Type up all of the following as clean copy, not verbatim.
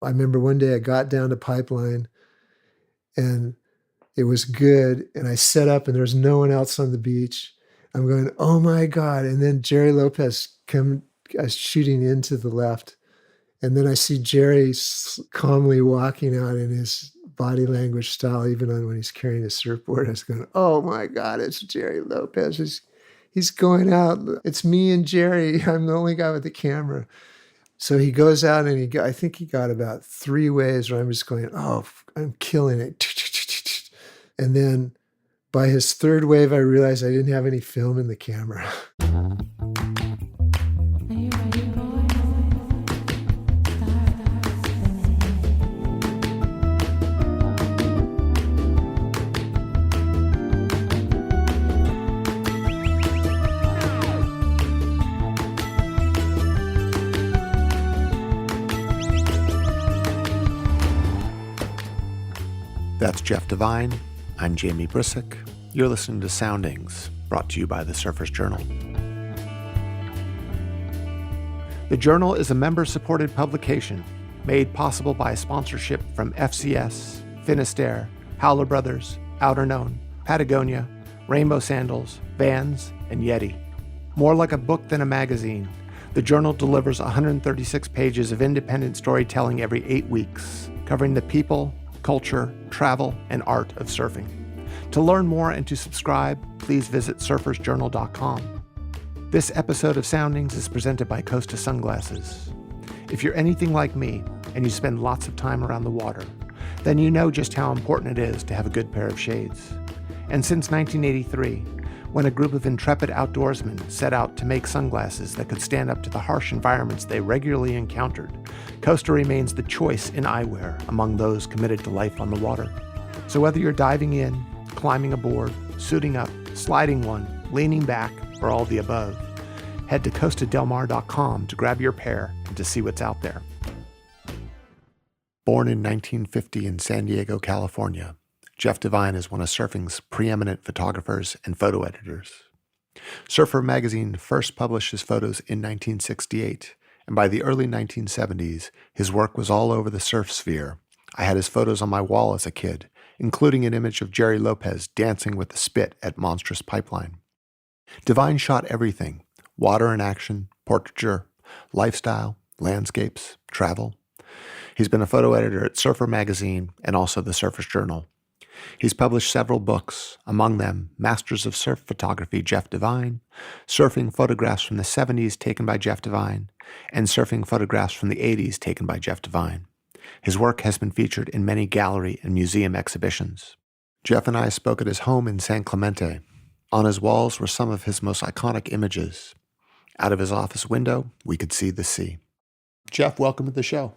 I remember one day I got down to Pipeline and it was good. And I set up and there was no one else on the beach. I'm going, oh my God. And then Jerry Lopez shooting into the left. And then I see Jerry calmly walking out in his body language style, even when he's carrying a surfboard. I was going, oh my God, it's Jerry Lopez. He's going out. It's me and Jerry. I'm the only guy with the camera. So he goes out and I think he got about 3 waves where I'm just going, oh, I'm killing it. And then by his 3rd wave, I realized I didn't have any film in the camera. That's Jeff Devine. I'm Jamie Brisick. You're listening to Soundings, brought to you by the Surfer's Journal. The Journal is a member-supported publication made possible by sponsorship from FCS, Finisterre, Howler Brothers, Outerknown, Patagonia, Rainbow Sandals, Vans, and Yeti. More like a book than a magazine, the Journal delivers 136 pages of independent storytelling every 8 weeks, covering the people, culture, travel, and art of surfing. To learn more and to subscribe, please visit surfersjournal.com. This episode of Soundings is presented by Costa Sunglasses. If you're anything like me and you spend lots of time around the water, then you know just how important it is to have a good pair of shades. And since 1983, when a group of intrepid outdoorsmen set out to make sunglasses that could stand up to the harsh environments they regularly encountered, Costa remains the choice in eyewear among those committed to life on the water. So whether you're diving in, climbing aboard, suiting up, sliding one, leaning back, or all the above, head to costadelmar.com to grab your pair and to see what's out there. Born in 1950 in San Diego, California, Jeff Devine is one of surfing's preeminent photographers and photo editors. Surfer magazine first published his photos in 1968, and by the early 1970s, his work was all over the surf sphere. I had his photos on my wall as a kid, including an image of Jerry Lopez dancing with the spit at Monstrous Pipeline. Devine shot everything: water and action, portraiture, lifestyle, landscapes, travel. He's been a photo editor at Surfer magazine and also the Surfer's Journal. He's published several books, among them Masters of Surf Photography, Jeff Devine, Surfing Photographs from the 70s taken by Jeff Devine, and Surfing Photographs from the 80s taken by Jeff Devine. His work has been featured in many gallery and museum exhibitions. Jeff and I spoke at his home in San Clemente. On his walls were some of his most iconic images. Out of his office window, we could see the sea. Jeff, welcome to the show.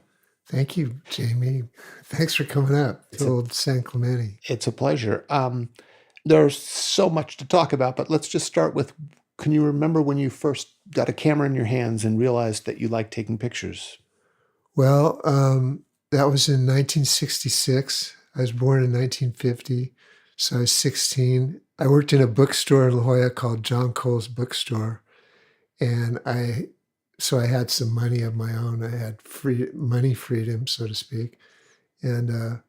Thank you, Jamie. Thanks for coming up to old San Clemente. It's a pleasure. There's so much to talk about, but let's just start with, can you remember when you first got a camera in your hands and realized that you liked taking pictures? Well, that was in 1966. I was born in 1950, so I was 16. I worked in a bookstore in La Jolla called John Cole's Bookstore, and So I had some money of my own. I had money freedom, so to speak. And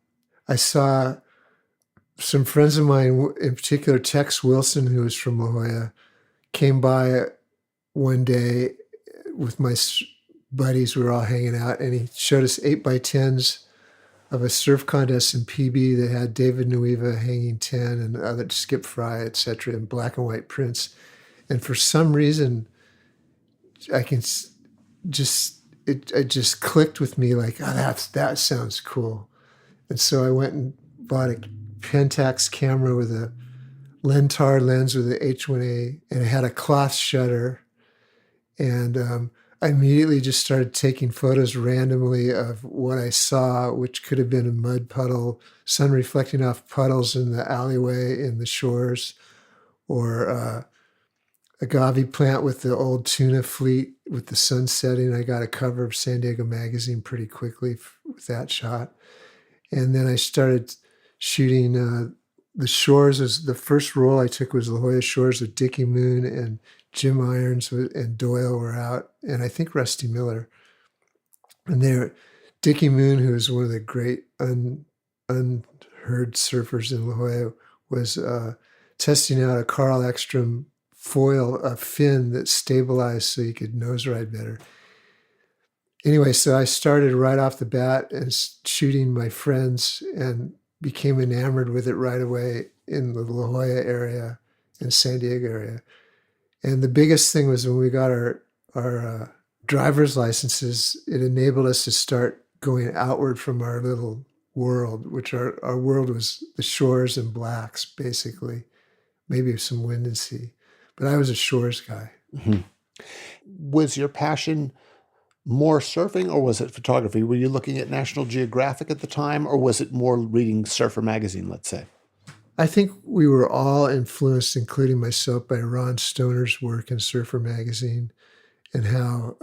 I saw some friends of mine, in particular Tex Wilson, who was from La Jolla, came by one day with my buddies. We were all hanging out, and he showed us 8x10s of a surf contest in PB that had David Nuiva hanging 10 and other Skip Fry, et cetera, in black and white prints. And for some reason, it just clicked with me like, oh, that sounds cool. And so I went and bought a Pentax camera with a Lentar lens with an H1A, and it had a cloth shutter. And I immediately just started taking photos randomly of what I saw, which could have been a mud puddle, sun reflecting off puddles in the alleyway in the shores, or agave plant with the old tuna fleet with the sun setting. I got a cover of San Diego Magazine pretty quickly with that shot. And then I started shooting the shores. The first roll I took was La Jolla Shores with Dickie Moon and Jim Irons and Doyle were out, and I think Rusty Miller. And Dickie Moon, who was one of the great unheard surfers in La Jolla, was testing out a Carl Ekstrom foil, a fin that stabilized so you could nose ride better. Anyway, so I started right off the bat and shooting my friends and became enamored with it right away in the La Jolla area and San Diego area. And the biggest thing was when we got our driver's licenses, it enabled us to start going outward from our little world, which our world was the shores and blacks, basically, maybe some wind and sea. But I was a shores guy. Mm-hmm. Was your passion more surfing or was it photography? Were you looking at National Geographic at the time or was it more reading Surfer magazine, let's say? I think we were all influenced, including myself, by Ron Stoner's work in Surfer magazine and how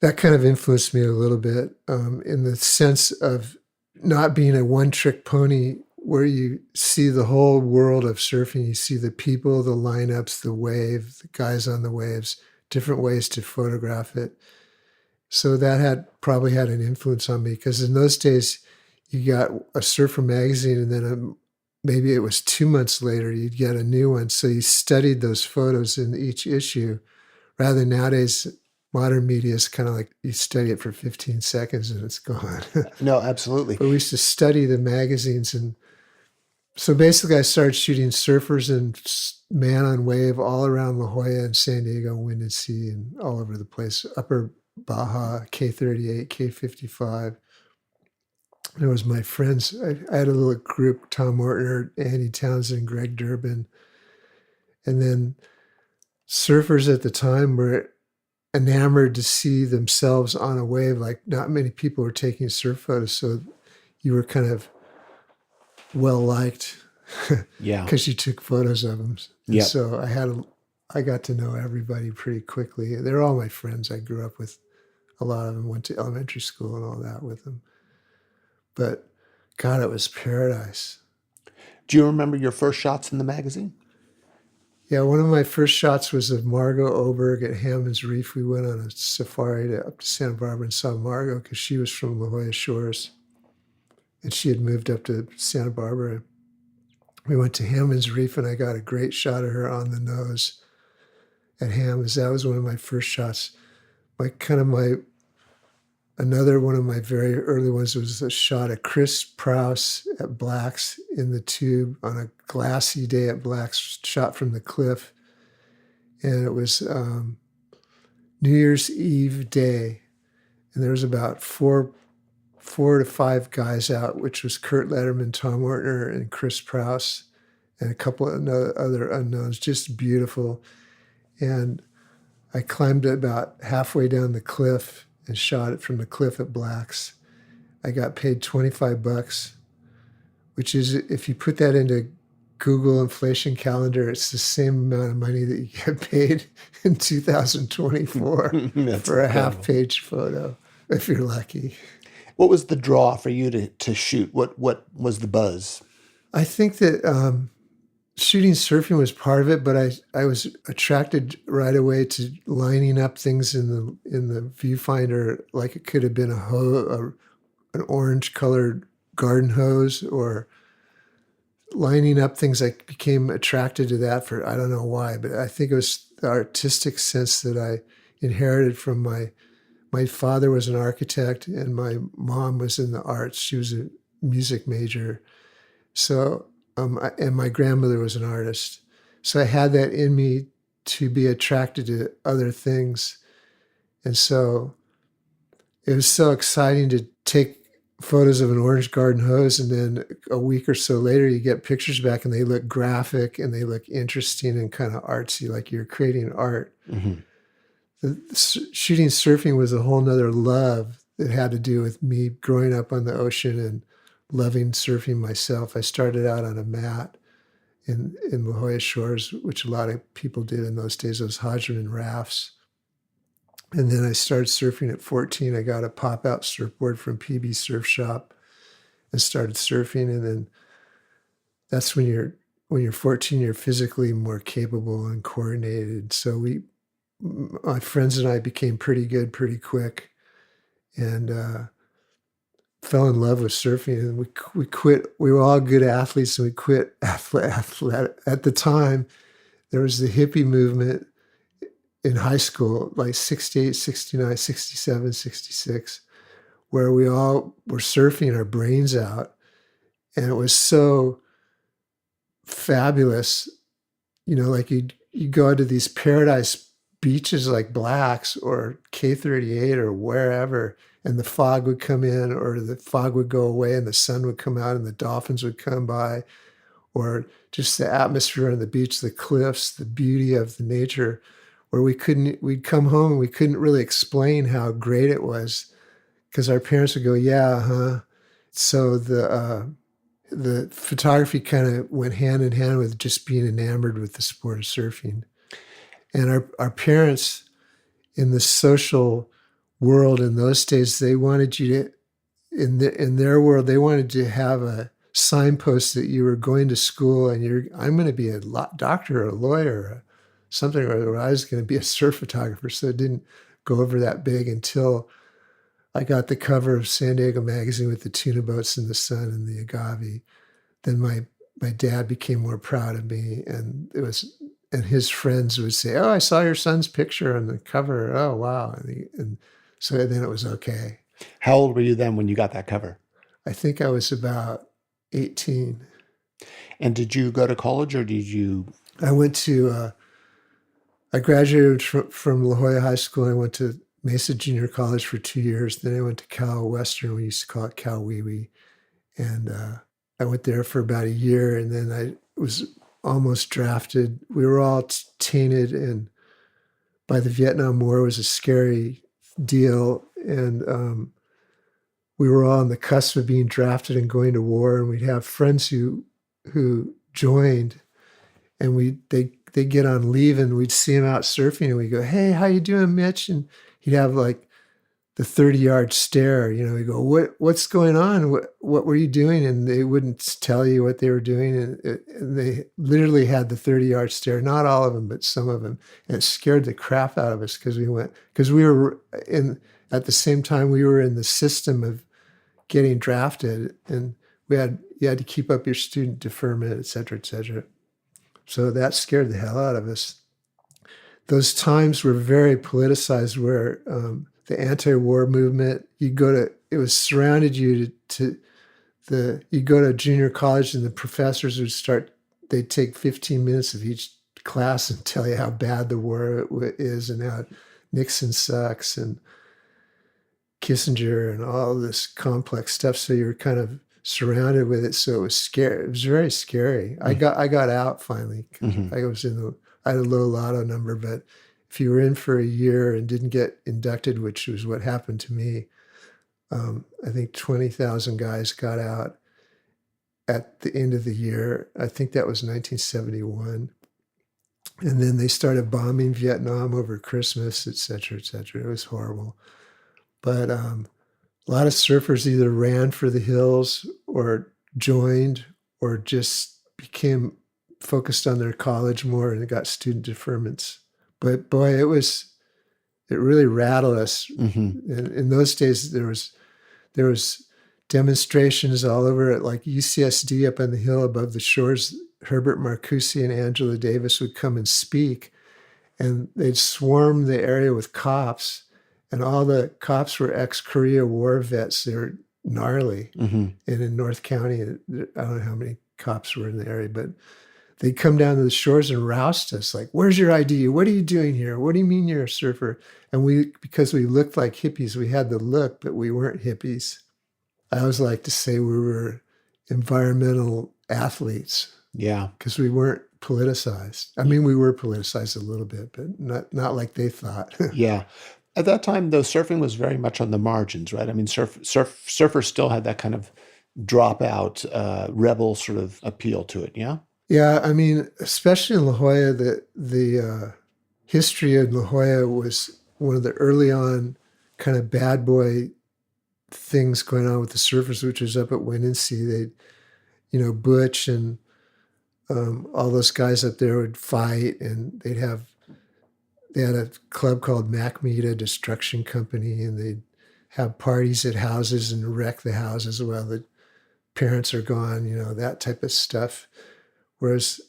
that kind of influenced me a little bit in the sense of not being a one-trick pony where you see the whole world of surfing. You see the people, the lineups, the wave, the guys on the waves, different ways to photograph it. So that probably had an influence on me because in those days, you got a Surfer magazine and then maybe it was 2 months later, you'd get a new one. So you studied those photos in each issue rather than nowadays, modern media is kind of like you study it for 15 seconds and it's gone. No, absolutely. But we used to study the magazines. And so basically I started shooting surfers and man on wave all around La Jolla and San Diego, wind and sea and all over the place. Upper Baja, K38, K55. There was my friends. I had a little group, Tom Mortner, Andy Townsend, Greg Durbin. And then surfers at the time were enamored to see themselves on a wave. Like not many people were taking surf photos. So you were kind of well-liked because you took photos of them. And so I got to know everybody pretty quickly. They're all my friends. I grew up with a lot of them, went to elementary school and all that with them. But God, it was paradise. Do you remember your first shots in the magazine? Yeah, one of my first shots was of Margot Oberg at Hammond's Reef. We went on a safari up to Santa Barbara and saw Margot because she was from La Jolla Shores. And she had moved up to Santa Barbara. We went to Hammond's Reef and I got a great shot of her on the nose at Hammond's. That was one of my first shots. Another one of my very early ones was a shot of Chris Prouse at Black's in the tube on a glassy day at Black's, shot from the cliff. And it was New Year's Eve day. And there was about four to five guys out, which was Kurt Letterman, Tom Mortner, and Chris Prouse, and a couple of other unknowns, just beautiful. And I climbed about halfway down the cliff and shot it from the cliff at Black's. I got paid $25, which is, if you put that into Google inflation calendar, it's the same amount of money that you get paid in 2024 for a half-page photo, if you're lucky. What was the draw for you to shoot? What was the buzz? I think that shooting surfing was part of it, but I was attracted right away to lining up things in the viewfinder, like it could have been an orange-colored garden hose, or lining up things. I became attracted to that for, I don't know why, but I think it was the artistic sense that I inherited from my father was an architect and my mom was in the arts. She was a music major. So, and my grandmother was an artist. So I had that in me to be attracted to other things. And so it was so exciting to take photos of an orange garden hose, and then a week or so later you get pictures back and they look graphic and they look interesting and kind of artsy, like you're creating art. Mm-hmm. Shooting surfing was a whole nother love that had to do with me growing up on the ocean and loving surfing myself. I started out on a mat in La Jolla Shores, which a lot of people did in those days, those Hodgman rafts. And then I started surfing at 14. I got a pop-out surfboard from PB Surf Shop and started surfing. And then that's when you're 14, you're physically more capable and coordinated. So my friends and I became pretty good pretty quick. And fell in love with surfing, and we quit. We were all good athletes, and we quit athlete. At the time, there was the hippie movement in high school, like 68, 69, 67, 66, where we all were surfing our brains out. And it was so fabulous. Like you go to these paradise beaches like Black's or K38 or wherever, and the fog would come in, or the fog would go away and the sun would come out and the dolphins would come by, or just the atmosphere on the beach, the cliffs, the beauty of the nature, where we'd come home and we couldn't really explain how great it was, because our parents would go, yeah, huh. So the photography kind of went hand in hand with just being enamored with the sport of surfing. And our parents in the social world in those days, they wanted you to, in their world, they wanted to have a signpost that you were going to school and I'm going to be a doctor or a lawyer or something, or I was going to be a surf photographer. So it didn't go over that big until I got the cover of San Diego magazine with the tuna boats in the sun and the agave. Then my dad became more proud of me, and his friends would say, "Oh, I saw your son's picture on the cover. Oh, wow!" And so then it was okay. How old were you then when you got that cover? I think I was about 18. And did you go to college, or did you? I went to. I graduated from La Jolla High School. I went to Mesa Junior College for 2 years. Then I went to Cal Western. We used to call it Cal Wee Wee, and I went there for about a year, and then I was almost drafted. We were all tainted and by the Vietnam War. It was a scary deal, and we were all on the cusp of being drafted and going to war. And we'd have friends who joined, and they get on leave, and we'd see him out surfing, and we go, "Hey, how you doing, Mitch?" And he'd have like the 30-yard stare. We go, "What's going on? What were you doing?" And they wouldn't tell you what they were doing, and they literally had the 30-yard stare. Not all of them, but some of them, and it scared the crap out of us because we were at the same time we were in the system of getting drafted, and you had to keep up your student deferment, et cetera, et cetera. So that scared the hell out of us. Those times were very politicized, where the anti-war movement, it was surrounded you you go to junior college, and the professors they'd take 15 minutes of each class and tell you how bad the war is and how Nixon sucks and Kissinger and all this complex stuff. So you were kind of surrounded with it. So it was scary. It was very scary. Mm-hmm. I got out finally. Mm-hmm. I had a low lotto number, but if you were in for a year and didn't get inducted, which was what happened to me, I think 20,000 guys got out at the end of the year. I think that was 1971. And then they started bombing Vietnam over Christmas, et cetera, et cetera. It was horrible. But a lot of surfers either ran for the hills or joined or just became focused on their college more and got student deferments. But boy, it really rattled us. Mm-hmm. And in those days, there was demonstrations all over at like UCSD up on the hill above the shores. Herbert Marcuse and Angela Davis would come and speak, and they'd swarm the area with cops. And all the cops were ex-Korea War vets. They were gnarly. Mm-hmm. And in North County, I don't know how many cops were in the area, but they'd come down to the shores and roust us, like, "Where's your ID? What are you doing here? What do you mean you're a surfer?" And because we looked like hippies, we had the look, but we weren't hippies. I always like to say we were environmental athletes. Yeah. Because we weren't politicized. I mean, we were politicized a little bit, but not like they thought. Yeah. At that time, though, surfing was very much on the margins, right? I mean, surfers still had that kind of dropout, rebel sort of appeal to it, yeah? Yeah, I mean, especially in La Jolla, the history of La Jolla was one of the early on kind of bad boy things going on with the surfers, which was up at Windansea. Butch and all those guys up there would fight, and they had a club called Macmeta Destruction Company, and they'd have parties at houses and wreck the houses while the parents are gone, that type of stuff. Whereas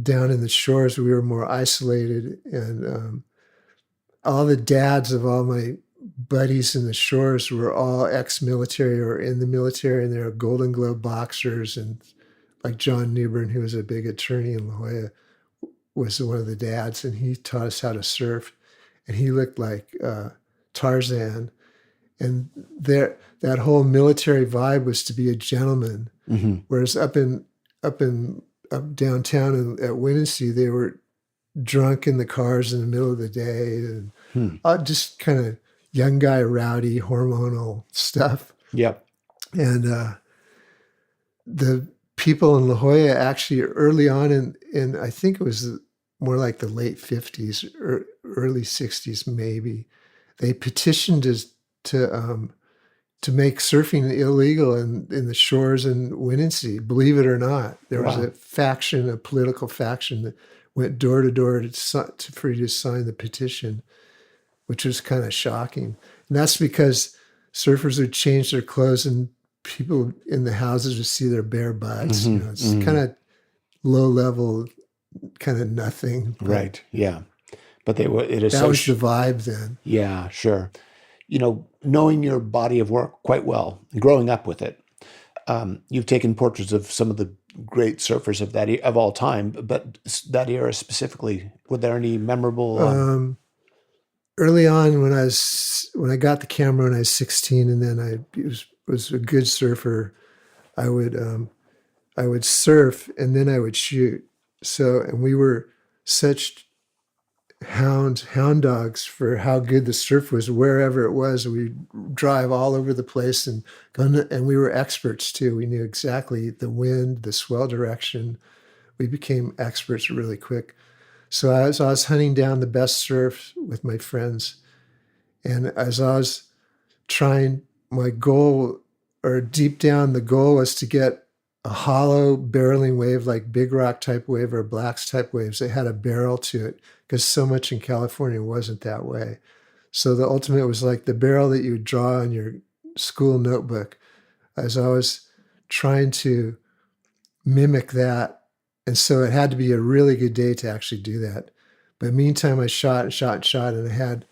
down in the shores, we were more isolated, and all the dads of all my buddies in the shores were all ex-military or in the military, and they were Golden Globe boxers. And like John Newbern, who was a big attorney in La Jolla, was one of the dads, and he taught us how to surf. And he looked like Tarzan. And that whole military vibe was to be a gentleman. Mm-hmm. Whereas up downtown at Windansea, they were drunk in the cars in the middle of the day, and just kind of young guy, rowdy, hormonal stuff. Yep. And the people in La Jolla actually early on in I think it was more like the late 50s or early 60s maybe, they petitioned to make surfing illegal in the shores in Windansea. Believe it or not, there was a political faction that went door to door for you to sign the petition, which was kind of shocking. And that's because surfers would change their clothes and people in the houses would see their bare butts. Mm-hmm. It's kind of low level, kind of nothing. Right. Yeah. But that was the vibe then. Yeah, sure. Knowing your body of work quite well, growing up with it, you've taken portraits of some of the great surfers of all time, but that era specifically, were there any memorable? Early on, when I got the camera when I was 16, and then I was a good surfer, I would surf and then I would shoot. So, and we were such hound dogs for how good the surf was wherever it was. We'd drive all over the place and we were experts too. We knew exactly the wind, the swell direction. We became experts really quick. So as I was hunting down the best surf with my friends, and as I was trying, my goal, or deep down, the goal was to get a hollow barreling wave, like big rock type wave or blacks type waves that had a barrel to it, because so much in California wasn't that way. So the ultimate was like the barrel that you would draw on your school notebook. As I was trying to mimic that, and so it had to be a really good day to actually do that. But meantime, I shot and shot and shot, and I had,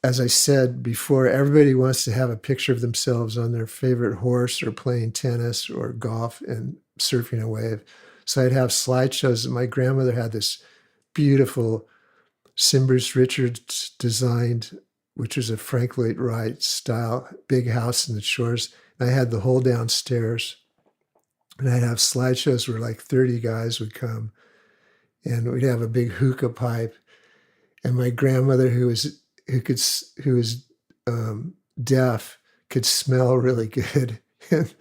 as I said before, everybody wants to have a picture of themselves on their favorite horse or playing tennis or golf and surfing a wave. So I'd have slideshows. My grandmother had this beautiful Bruce Richards designed, which was a Frank Lloyd Wright style, big house in the shores. And I had the whole downstairs. And I'd have slideshows where like 30 guys would come, and we'd have a big hookah pipe. And my grandmother, who was deaf, could smell really good. And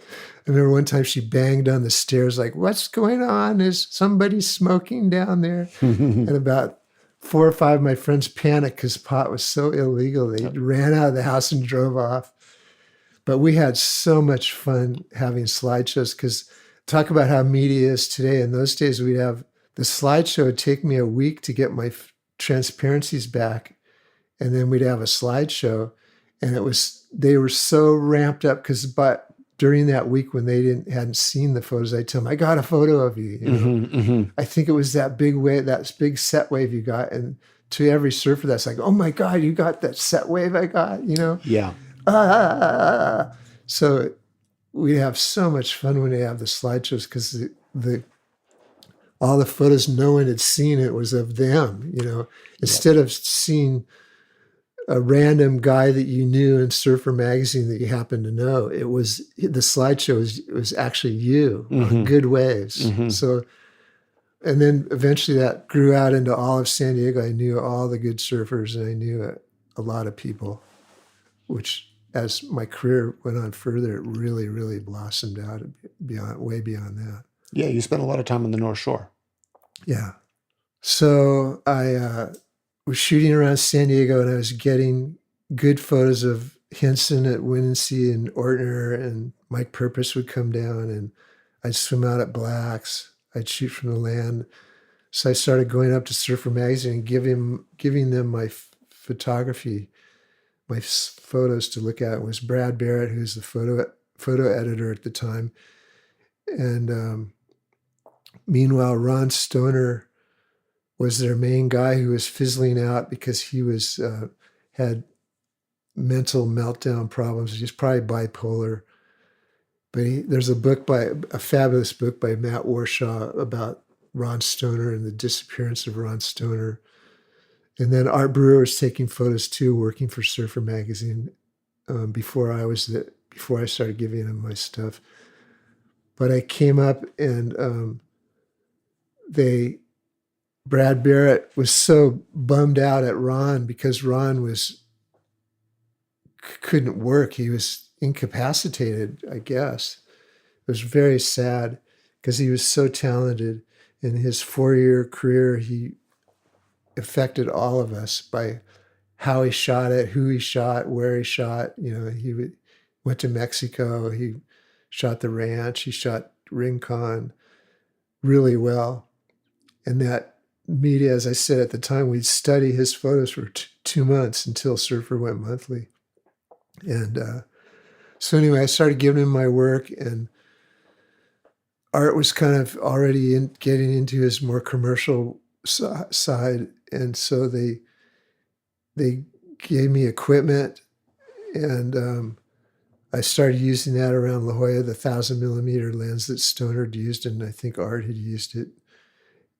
I remember one time she banged on the stairs like, "What's going on? Is somebody smoking down there?" And about 4 or 5 of my friends panicked because pot was so illegal. They ran out of the house and drove off. But we had so much fun having slideshows, because talk about how media is today. In those days, we'd have the slideshow would take me a week to get my transparencies back. And then we'd have a slideshow, and they were so ramped up because during that week when they hadn't seen the photos, I'd tell them, "I got a photo of you." I think it was that big wave, that big set wave you got. And to every surfer, that's like, "Oh my God, you got that set wave I got," Yeah. So we have so much fun when they have the slideshows, because all the photos no one had seen, it was of them, instead of seeing a random guy that you knew in Surfer magazine that you happened to know. It was the slideshow was actually you on good waves. So, and then eventually that grew out into all of San Diego. I knew all the good surfers, and I knew a lot of people, which, as my career went on further, it really, really blossomed out way beyond that. Yeah, you spent a lot of time on the North Shore. Yeah. So I was shooting around San Diego, and I was getting good photos of Henson at Windansea and Ortner, and Mike Purpose would come down, and I'd swim out at Blacks. I'd shoot from the land. So I started going up to Surfer Magazine and giving them my photography. my photos to look at was Brad Barrett, who's the photo editor at the time. And meanwhile, Ron Stoner was their main guy who was fizzling out because he was had mental meltdown problems. He's probably bipolar. But there's a fabulous book by Matt Warshaw about Ron Stoner and the disappearance of Ron Stoner. And then Art Brewer was taking photos too, working for Surfer Magazine before I started giving him my stuff. But I came up and Brad Barrett was so bummed out at Ron because Ron couldn't work. He was incapacitated, I guess. It was very sad because he was so talented. In his 4-year career, he affected all of us by how he shot it, who he shot, where he shot. He went to Mexico. He shot the ranch. He shot Rincon really well. And that media, as I said at the time, we'd study his photos for 2 months until Surfer went monthly. And so anyway, I started giving him my work, and Art was kind of already getting into his more commercial side. And so they gave me equipment, and I started using that around La Jolla, the 1,000mm lens that Stoner had used, and I think Art had used it.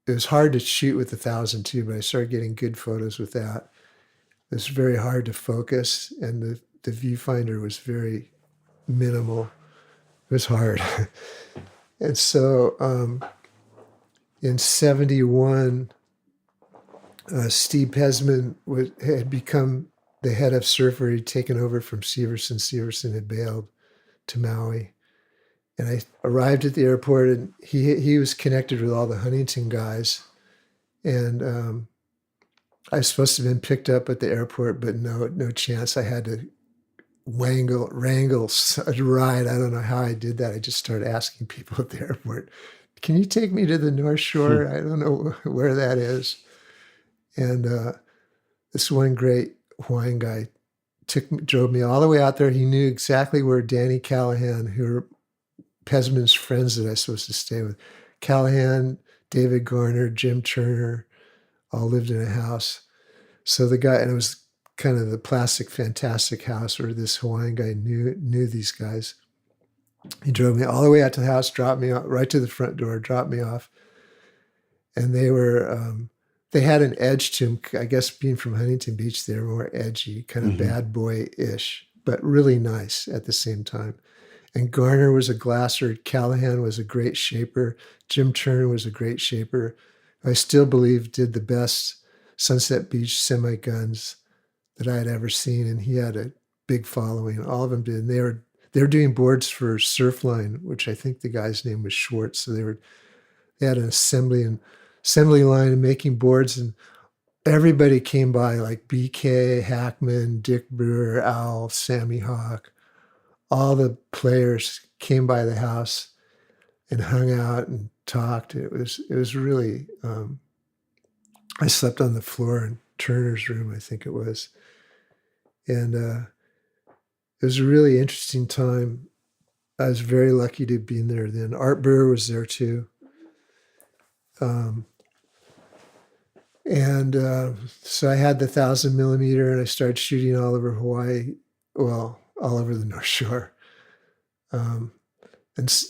It was hard to shoot with 1,000 too, but I started getting good photos with that. It was very hard to focus, and the viewfinder was very minimal. It was hard. And so in 71, Steve Pesman had become the head of Surfer. He'd taken over from Severson. Severson had bailed to Maui. And I arrived at the airport, and he was connected with all the Huntington guys. And I was supposed to have been picked up at the airport, but no chance. I had to wrangle a ride. I don't know how I did that. I just started asking people at the airport, can you take me to the North Shore? I don't know where that is. And this one great Hawaiian guy drove me all the way out there. He knew exactly where Danny Callahan, who were Pesman's friends that I was supposed to stay with, Callahan, David Garner, Jim Turner, all lived in a house. So the guy, and it was kind of the plastic fantastic house where this Hawaiian guy knew these guys. He drove me all the way out to the house, dropped me off, right to the front door, dropped me off. And they had an edge to them. I guess being from Huntington Beach, they were more edgy, kind of bad boy-ish, but really nice at the same time. And Garner was a glasser. Callahan was a great shaper. Jim Turner was a great shaper. I still believe did the best Sunset Beach semi-guns that I had ever seen. And he had a big following. All of them did. And they were doing boards for Surfline, which I think the guy's name was Schwartz. So they had an assembly line and making boards, and everybody came by, like BK, Hackman, Dick Brewer, Al, Sammy Hawk. All the players came by the house and hung out and talked. It was really, I slept on the floor in Turner's room, I think it was. And it was a really interesting time. I was very lucky to have been there then. Art Brewer was there too. So I had the 1,000mm, and I started shooting all over Hawaii, well, all over the North Shore. And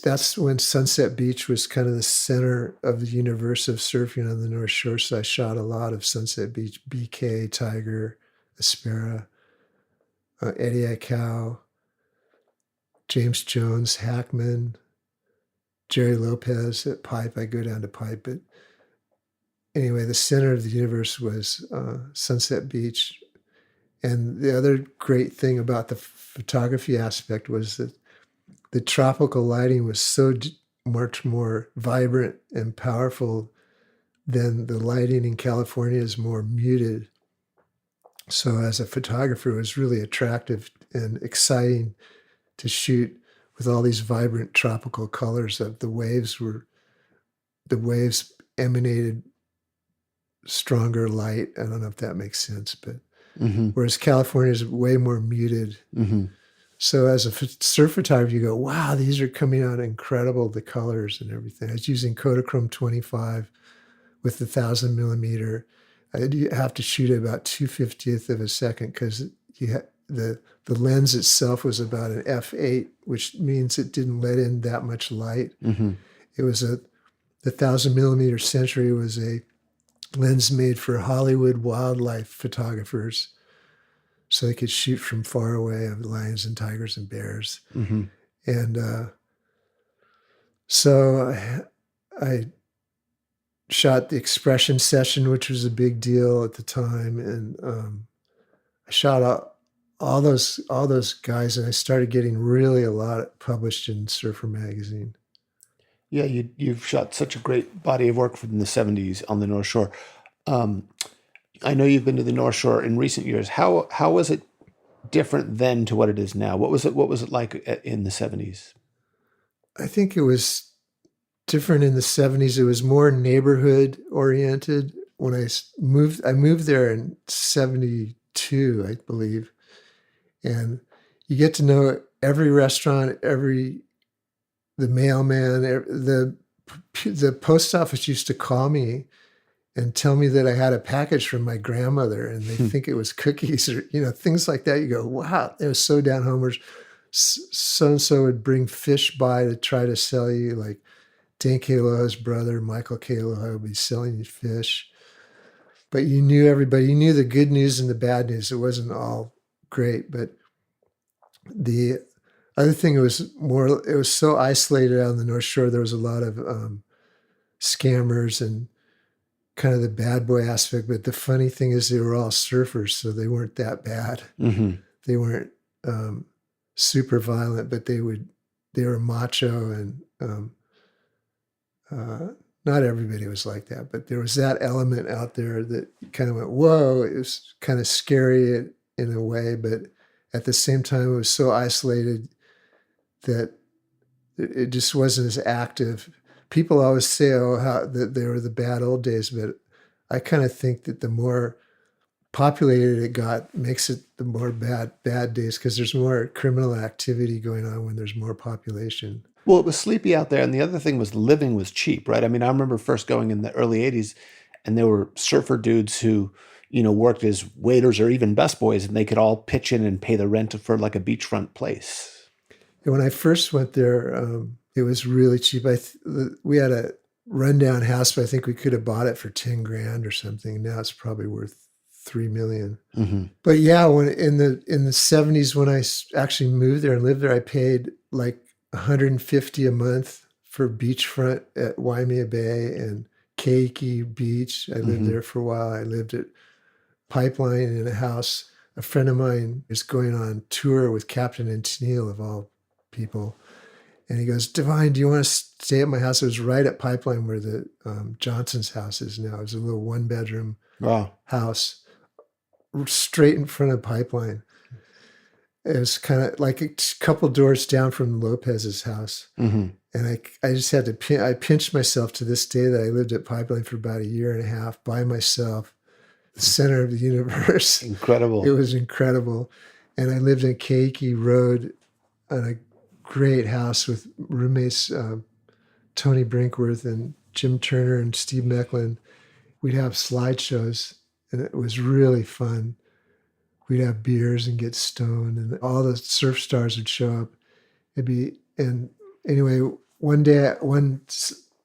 that's when Sunset Beach was kind of the center of the universe of surfing on the North Shore. So I shot a lot of Sunset Beach, BK, Tiger, Aspera, Eddie Aikau, James Jones, Hackman, Jerry Lopez at Pipe. I go down to Pipe, but anyway, the center of the universe was Sunset Beach. And the other great thing about the photography aspect was that the tropical lighting was so much more vibrant and powerful than the lighting in California is more muted. So as a photographer, it was really attractive and exciting to shoot with all these vibrant tropical colors. That the waves emanated stronger light. I don't know if that makes sense, but whereas California is way more muted. So as a surf photographer, you go, wow, these are coming out incredible, the colors and everything. I was using Kodachrome 25 with the 1,000 millimeter. I have to shoot at about 2/50th of a second because the lens itself was about an f8, which means it didn't let in that much light. It was the 1,000 millimeter Century was a lens made for Hollywood wildlife photographers, so they could shoot from far away of lions and tigers and bears. And so I shot the Expression session, which was a big deal at the time, and I shot all those guys, and I started getting really a lot published in Surfer magazine. Yeah, you've shot such a great body of work from the 70s on the North Shore. I know you've been to the North Shore in recent years. How was it different then to what it is now? What was it like in the 70s? I think it was different in the 70s. It was more neighborhood oriented. When I moved there in 72, I believe. And you get to know every restaurant, the mailman, the post office used to call me and tell me that I had a package from my grandmother, and they think it was cookies or, things like that. You go, wow, it was so down homers. So-and-so would bring fish by to try to sell you, like Dan Kealoha's brother, Michael Kealoha, would be selling you fish. But you knew everybody. You knew the good news and the bad news. It wasn't all great. But the other thing, it was so isolated out on the North Shore. There was a lot of scammers and kind of the bad boy aspect. But the funny thing is they were all surfers, so they weren't that bad. They weren't super violent, but they were macho, and not everybody was like that. But there was that element out there that kind of went, whoa, it was kind of scary in a way, but at the same time, it was so isolated that it just wasn't as active. People always say, that they were the bad old days, but I kind of think that the more populated it got makes it the more bad days, because there's more criminal activity going on when there's more population. Well, it was sleepy out there, and the other thing was living was cheap, right? I mean, I remember first going in the early 80s, and there were surfer dudes who, worked as waiters or even busboys, and they could all pitch in and pay the rent for like a beachfront place. When I first went there, it was really cheap. We had a rundown house, but I think we could have bought it for 10 grand or something. Now it's probably worth $3 million. But yeah, when in the 70s, when I actually moved there and lived there, I paid like $150 a month for beachfront at Waimea Bay and Keiki Beach. I lived there for a while. I lived at Pipeline in a house. A friend of mine is going on tour with Captain and Tennille, of all people. And he goes, Divine, do you want to stay at my house? It was right at Pipeline where the Johnson's house is now. It was a little one-bedroom house straight in front of Pipeline. It was kind of like a couple doors down from Lopez's house. And I just had to, I pinched myself to this day that I lived at Pipeline for about a year and a half by myself, the center of the universe. Incredible. It was incredible. And I lived in Keiki Road on a great house with roommates, Tony Brinkworth and Jim Turner and Steve Mecklin. We'd have slideshows, and it was really fun. We'd have beers and get stoned, and all the surf stars would show up. And anyway, one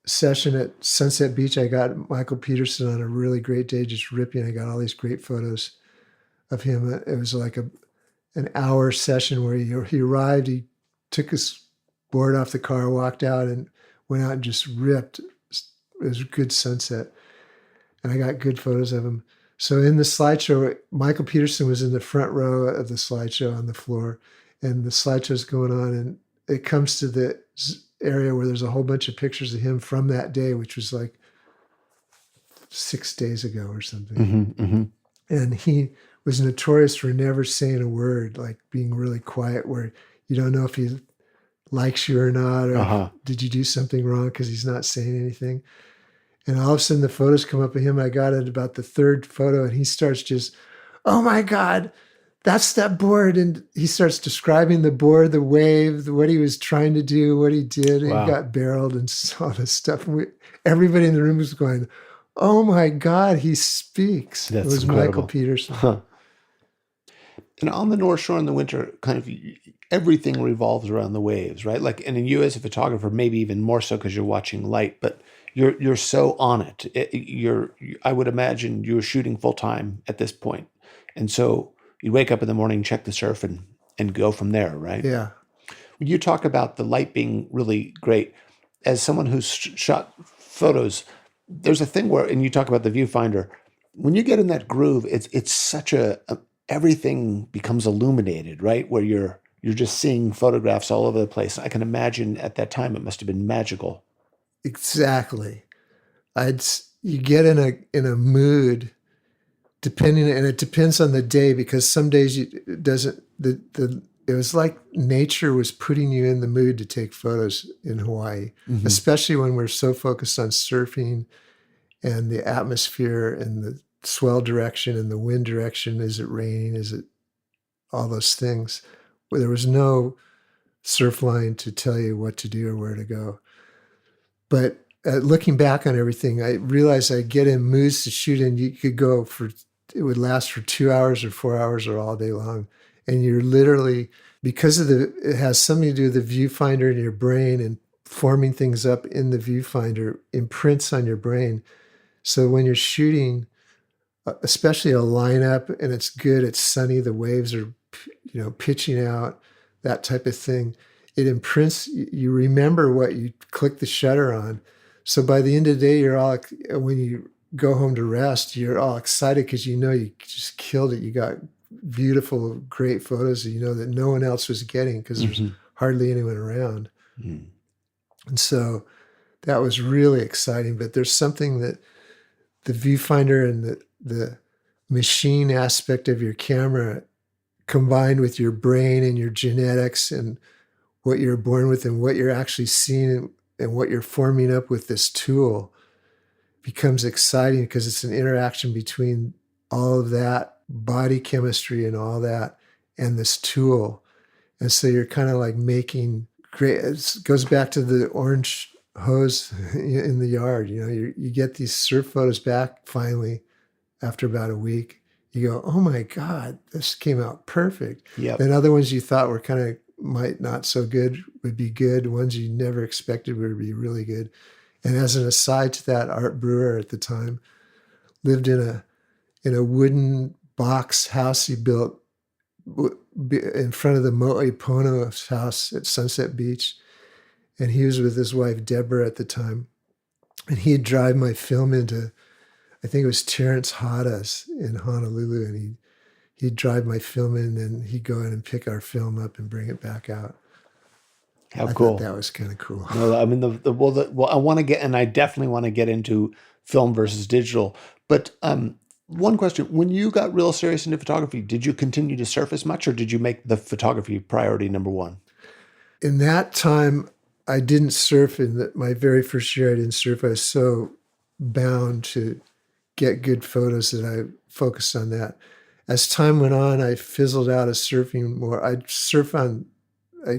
session at Sunset Beach, I got Michael Peterson on a really great day, just ripping. I got all these great photos of him. It was like an hour session where he arrived, he took his board off the car, walked out, and went out and just ripped. It was a good sunset. And I got good photos of him. So in the slideshow, Michael Peterson was in the front row of the slideshow on the floor, and the slideshow's going on, and it comes to the area where there's a whole bunch of pictures of him from that day, which was like 6 days ago or something. And he was notorious for never saying a word, like being really quiet, where you don't know if he likes you or not, or did you do something wrong because he's not saying anything. And all of a sudden the photos come up of him. I got it about the third photo, and he starts just, oh my God, that's that board. And he starts describing the board, the wave, what he was trying to do, what he did. Wow. He got barreled and all this stuff. And everybody in the room was going, oh my God, he speaks. That's it was incredible. Michael Peterson. Huh. And on the North Shore in the winter, kind of everything revolves around the waves, right? Like, and in you as a photographer, maybe even more so because you're watching light, but you're so on it. I would imagine you're shooting full time at this point, and so you wake up in the morning, check the surf, and go from there, right? Yeah. When you talk about the light being really great, as someone who's shot photos, there's a thing where, and you talk about the viewfinder, when you get in that groove, it's such everything becomes illuminated, right? Where you're just seeing photographs all over the place. I can imagine at that time it must have been magical. Exactly. You get in a mood, depending, and it depends on the day, because some days it doesn't. It was like nature was putting you in the mood to take photos in Hawaii, especially when we're so focused on surfing and the atmosphere and the swell direction and the wind direction. Is it raining? Is it all those things? Where there was no surf line to tell you what to do or where to go. But looking back on everything, I realized I get in moods to shoot, and you could go it would last for 2 hours or 4 hours or all day long. And you're literally, because it has something to do with the viewfinder in your brain and forming things up in the viewfinder, imprints on your brain. So when you're shooting, especially a lineup and it's good, it's sunny, the waves are, pitching out, that type of thing, it imprints, you remember what you click the shutter on. So by the end of the day, when you go home to rest, you're all excited because you just killed it. You got beautiful, great photos that no one else was getting because there's hardly anyone around. Mm. And so that was really exciting. But there's something that the viewfinder and the machine aspect of your camera combined with your brain and your genetics and what you're born with and what you're actually seeing and what you're forming up with this tool becomes exciting because it's an interaction between all of that body chemistry and all that and this tool. And so you're kind of like making great, it goes back to the orange hose in the yard. You get these surf photos back finally after about a week. You go, oh my God, this came out perfect. Yep. Then other ones you thought were kind of might not so good would be good. Ones you never expected would be really good. And as an aside to that, Art Brewer at the time lived in a wooden box house he built in front of the Mo'epono house at Sunset Beach. And he was with his wife, Deborah, at the time. And he'd drive my film into, I think it was Terrence Hada's in Honolulu. And he'd drive my film in and he'd go in and pick our film up and bring it back out. How I cool. thought that was kind of cool. No, I mean, I want to get, and I definitely want to get into film versus digital. But one question, when you got real serious into photography, did you continue to surf as much or did you make the photography priority number one? In that time, I didn't surf. My very first year, I didn't surf. I was so bound to get good photos that I focused on that. As time went on, I fizzled out of surfing more. I'd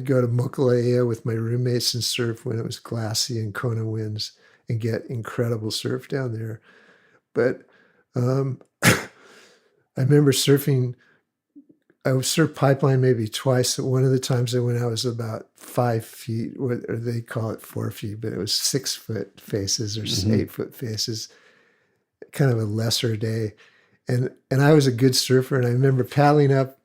go to Mokulea with my roommates and surf when it was glassy and Kona winds and get incredible surf down there. But I remember surfing. I surfed Pipeline maybe twice. One of the times I went out was about 5 feet, or they call it 4 feet, but it was 6 foot faces or 8 foot faces, kind of a lesser day. And I was a good surfer, and I remember going out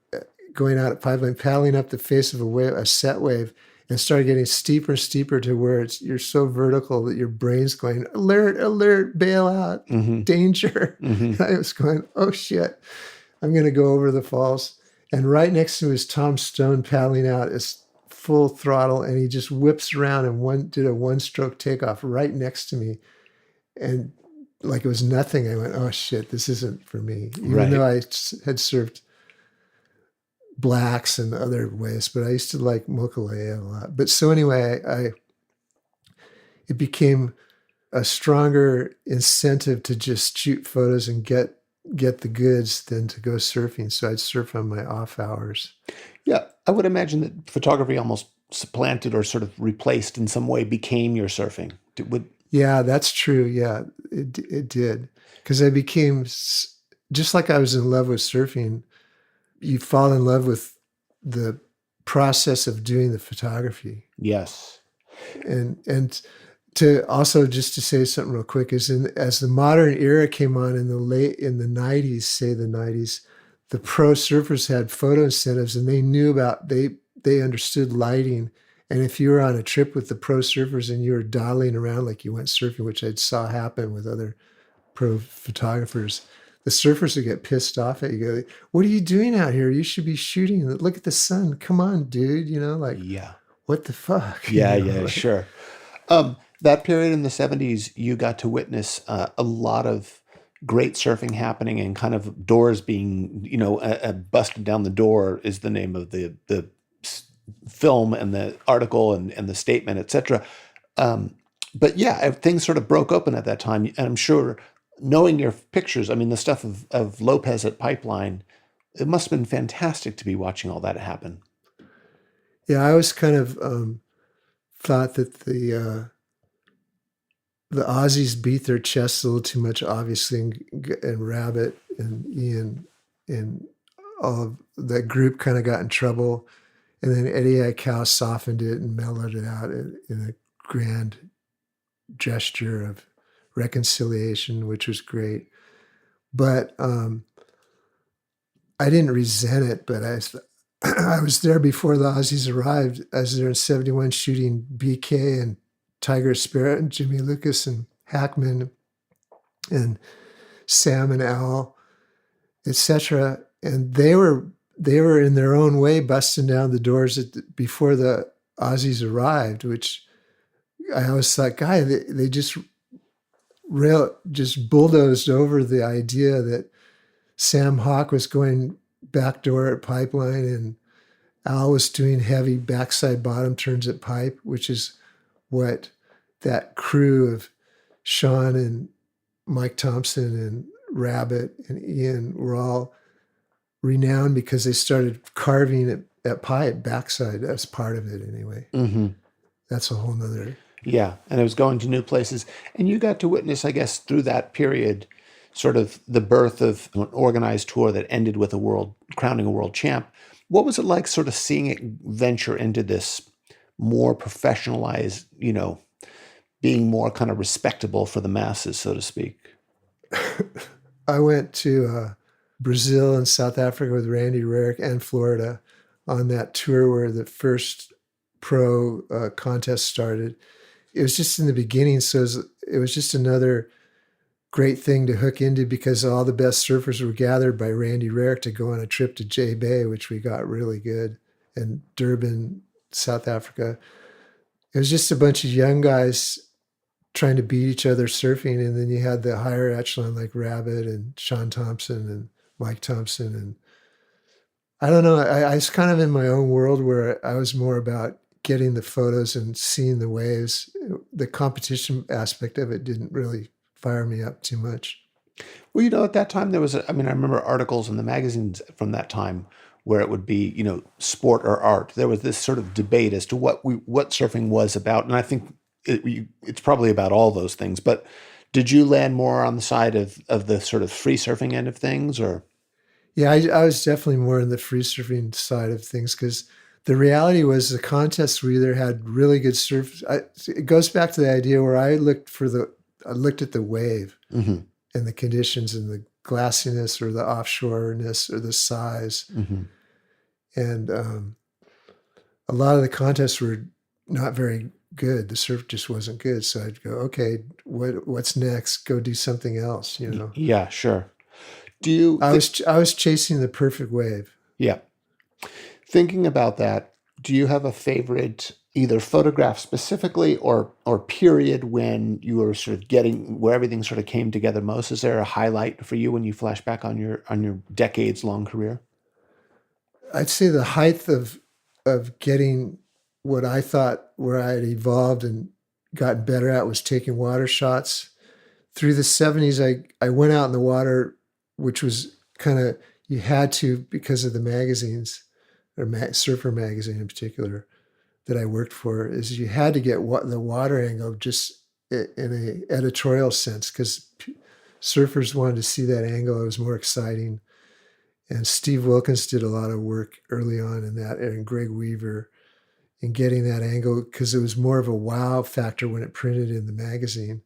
at Pipeline, paddling up the face of a set wave, and started getting steeper and steeper to where you're so vertical that your brain's going, alert, alert, bail out, danger. And I was going, oh shit, I'm going to go over the falls. And right next to me was Tom Stone paddling out as full throttle, and he just whips around and did a one-stroke takeoff right next to me. And like it was nothing, I went, oh shit, this isn't for me. Even though I had surfed blacks and other ways, but I used to like Mokulea a lot. But so anyway, it became a stronger incentive to just shoot photos and get get the goods than to go surfing. So I'd surf on my off hours. Yeah, I would imagine that photography almost supplanted or sort of replaced in some way, became your surfing. Yeah, that's true. Yeah, it did. Because I became, just like I was in love with surfing, you fall in love with the process of doing the photography. Yes. And to also, just to say something real quick, is as the modern era came on in the 90s, say the 90s, the pro surfers had photo incentives, and they knew about, they understood lighting. And if you were on a trip with the pro surfers and you were dawdling around like you went surfing, which I saw happen with other pro photographers, the surfers would get pissed off at you. Go, what are you doing out here? You should be shooting. Look at the sun. Come on, dude. Like, Yeah. what the fuck? Yeah, Like, sure. That period in the 70s, you got to witness a lot of great surfing happening, and kind of doors being, busted down the door is the name of the film and the article and the statement, etc. But yeah, things sort of broke open at that time. And I'm sure, knowing your pictures, I mean, the stuff of Lopez at Pipeline, it must have been fantastic to be watching all that happen. yeah, I was kind of thought that the Aussies beat their chests a little too much, obviously, and Rabbit and Ian and all of that group kind of got in trouble. And then Eddie Aikau softened it and mellowed it out in a grand gesture of reconciliation, which was great. But I didn't resent it, but I was there before the Aussies arrived. I was there in 71 shooting BK and Tiger Spirit and Jimmy Lucas and Hackman and Sam and Al, etc. And they were in their own way busting down the doors before the Aussies arrived, which I always thought, guy, they just bulldozed over the idea that Sam Hawk was going backdoor at Pipeline and Al was doing heavy backside bottom turns at Pipe, which is what that crew of Sean and Mike Thompson and Rabbit and Ian were all renowned because they started carving at Pipe backside as part of it anyway. Mm-hmm. That's a whole nother. Yeah, and it was going to new places. And you got to witness, I guess, through that period, sort of the birth of an organized tour that ended with crowning a world champ. What was it like sort of seeing it venture into this more professionalized, being more kind of respectable for the masses, so to speak? I went to Brazil and South Africa with Randy Rarick and Florida on that tour where the first pro contest started. It was just in the beginning, so it was just another great thing to hook into because all the best surfers were gathered by Randy Rarick to go on a trip to J Bay, which we got really good, and Durban, South Africa. It was just a bunch of young guys trying to beat each other surfing, and then you had the higher echelon like Rabbit and Sean Thompson and Mike Thompson, and I don't know. I was kind of in my own world where I was more about getting the photos and seeing the waves. The competition aspect of it didn't really fire me up too much. Well, at that time there was, I remember articles in the magazines from that time where it would be, sport or art. There was this sort of debate as to what surfing was about. And I think it's probably about all those things. But did you land more on the side of the sort of free surfing end of things, or? Yeah, I was definitely more on the free surfing side of things because the reality was the contests we either had really good surf. It goes back to the idea where I looked at the wave mm-hmm. and the conditions and the glassiness or the offshoreness or the size. Mm-hmm. And a lot of the contests were not very good. The surf just wasn't good. So I'd go, okay, what's next? Go do something else, Yeah, sure. I was chasing the perfect wave. Yeah. Thinking about that, do you have a favorite either photograph specifically or period when you were sort of getting where everything sort of came together most? Is there a highlight for you when you flash back on your decades long career? I'd say the height of getting what I thought where I had evolved and gotten better at was taking water shots. Through the 70s, I went out in the water which was kind of, you had to, because of the magazines, or Surfer magazine in particular, that I worked for, is you had to get the water angle just in a editorial sense, because surfers wanted to see that angle. It was more exciting. And Steve Wilkins did a lot of work early on in that, and Greg Weaver, in getting that angle, because it was more of a wow factor when it printed in the magazine.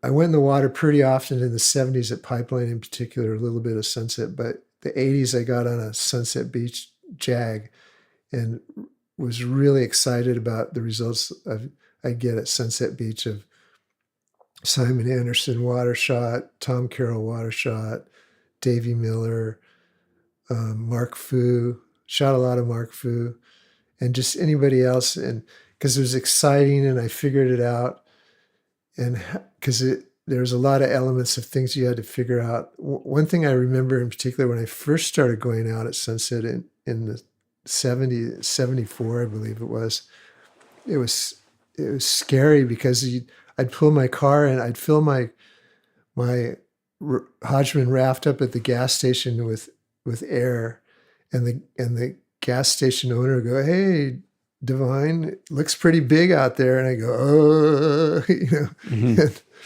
I went in the water pretty often in the 70s at Pipeline in particular, a little bit of Sunset, but the 80s I got on a Sunset Beach jag and was really excited about the results I'd get at Sunset Beach of Simon Anderson water shot, Tom Carroll water shot, Davey Miller, Mark Fu, shot a lot of Mark Fu, and just anybody else. And because it was exciting and I figured it out, and because there's a lot of elements of things you had to figure out. One thing I remember in particular, when I first started going out at Sunset in the 74, I believe it was scary, because I'd pull my car and I'd fill my Hodgman raft up at the gas station with air, and the gas station owner would go, "Hey, Divine, it looks pretty big out there," and I go, "Oh,"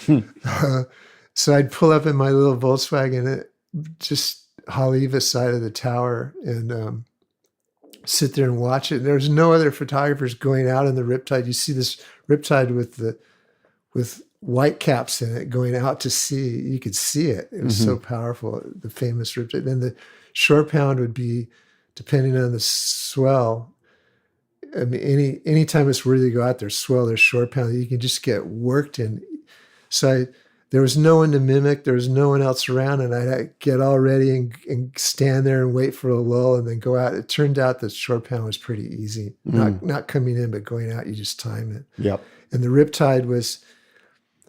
Mm-hmm. So I'd pull up in my little Volkswagen, just Haleiwa side of the tower, and sit there and watch it. And there's no other photographers going out in the riptide. You see this riptide with white caps in it going out to sea. You could see it. It was so powerful, the famous riptide. Then the shore pound would be, depending on the swell, I mean, any time it's worthy to go out there, swell or shore pound, you can just get worked in. So there was no one to mimic. There was no one else around, and I'd get all ready and stand there and wait for a lull and then go out. It turned out that shore pound was pretty easy. Not coming in, but going out, you just time it. Yep. And the riptide was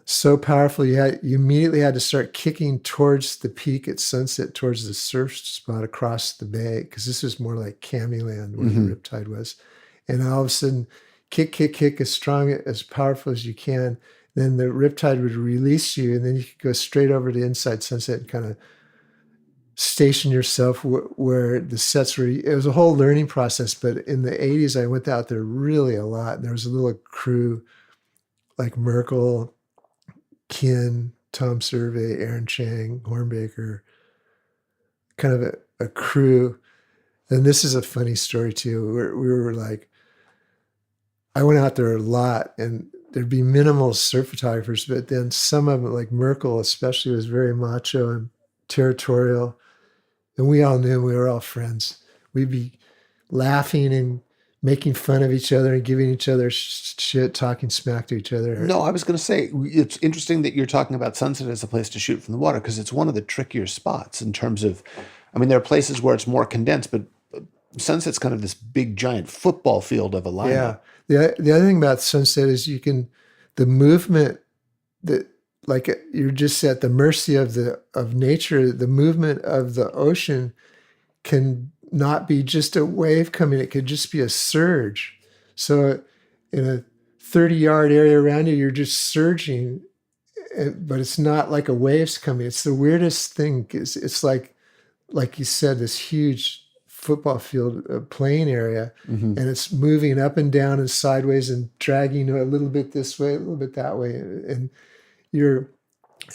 so powerful, you immediately had to start kicking towards the peak at sunset, towards the surf spot across the bay, because this was more like Cammyland where the riptide was. And all of a sudden, kick as strong, as powerful as you can. Then the riptide would release you, and then you could go straight over to inside sunset and kind of station yourself where the sets were. It was a whole learning process, but in the 80s, I went out there really a lot. And there was a little crew like Merkel, Kin, Tom Survey, Aaron Chang, Hornbaker, kind of a crew. And this is a funny story too. We were like, I went out there a lot, and there'd be minimal surf photographers, but then some of them, like Merkel especially, was very macho and territorial. And we all knew, we were all friends. We'd be laughing and making fun of each other and giving each other shit, talking smack to each other. No, I was going to say, it's interesting that you're talking about Sunset as a place to shoot from the water, because it's one of the trickier spots in terms of, I mean, there are places where it's more condensed, but Sunset's kind of this big, giant football field of a lineup. Yeah. The other thing about Sunset is the movement that, like, you're just at the mercy of nature. The movement of the ocean can not be just a wave coming. It could just be a surge. So in a 30-yard area around you, you're just surging, but it's not like a wave's coming. It's the weirdest thing. It's like you said, this huge football field, playing area, and it's moving up and down and sideways and dragging a little bit this way, a little bit that way. And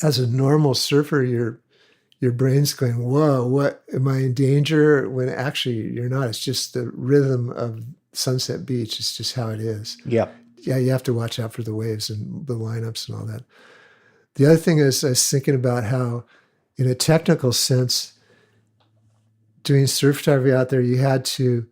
as a normal surfer, your brain's going, whoa, what, am I in danger? When actually you're not. It's just the rhythm of Sunset Beach. It's just how it is. Yep. Yeah, you have to watch out for the waves and the lineups and all that. The other thing is, I was thinking about how, in a technical sense, doing surf photography out there, you had to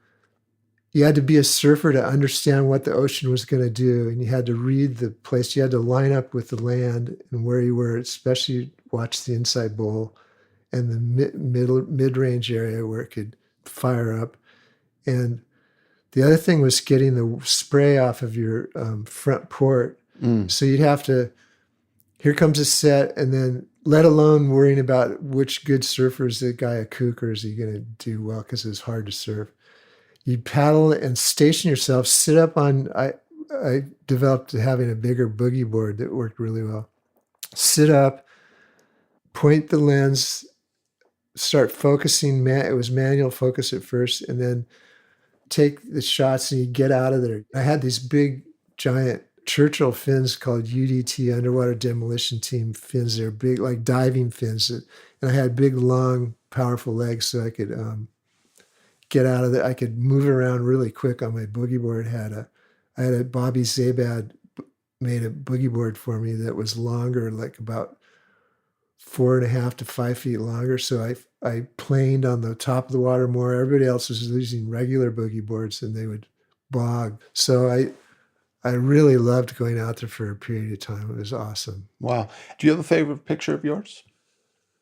be a surfer to understand what the ocean was going to do, and you had to read the place. You had to line up with the land and where you were, especially watch the inside bowl and the mid-range area where it could fire up. And the other thing was getting the spray off of your front port. So you'd have to, here comes a set, and then let alone worrying about which good surfer is the guy a kook, or is he going to do well, because it's hard to surf. You paddle and station yourself, sit up on, I developed having a bigger boogie board that worked really well. Sit up, point the lens start focusing. It was manual focus at first, and then take the shots and you get out of there. I had these big, giant Churchill fins called UDT, Underwater Demolition Team fins. They're big, like diving fins. And I had big, long, powerful legs so I could get out of there. I could move around really quick on my boogie board. I had a Bobby Zabad made a boogie board for me that was longer, like about 4.5 to 5 feet longer. So I planed on the top of the water more. Everybody else was using regular boogie boards and they would bog. So I really loved going out there for a period of time. It was awesome. Wow. Do you have a favorite picture of yours?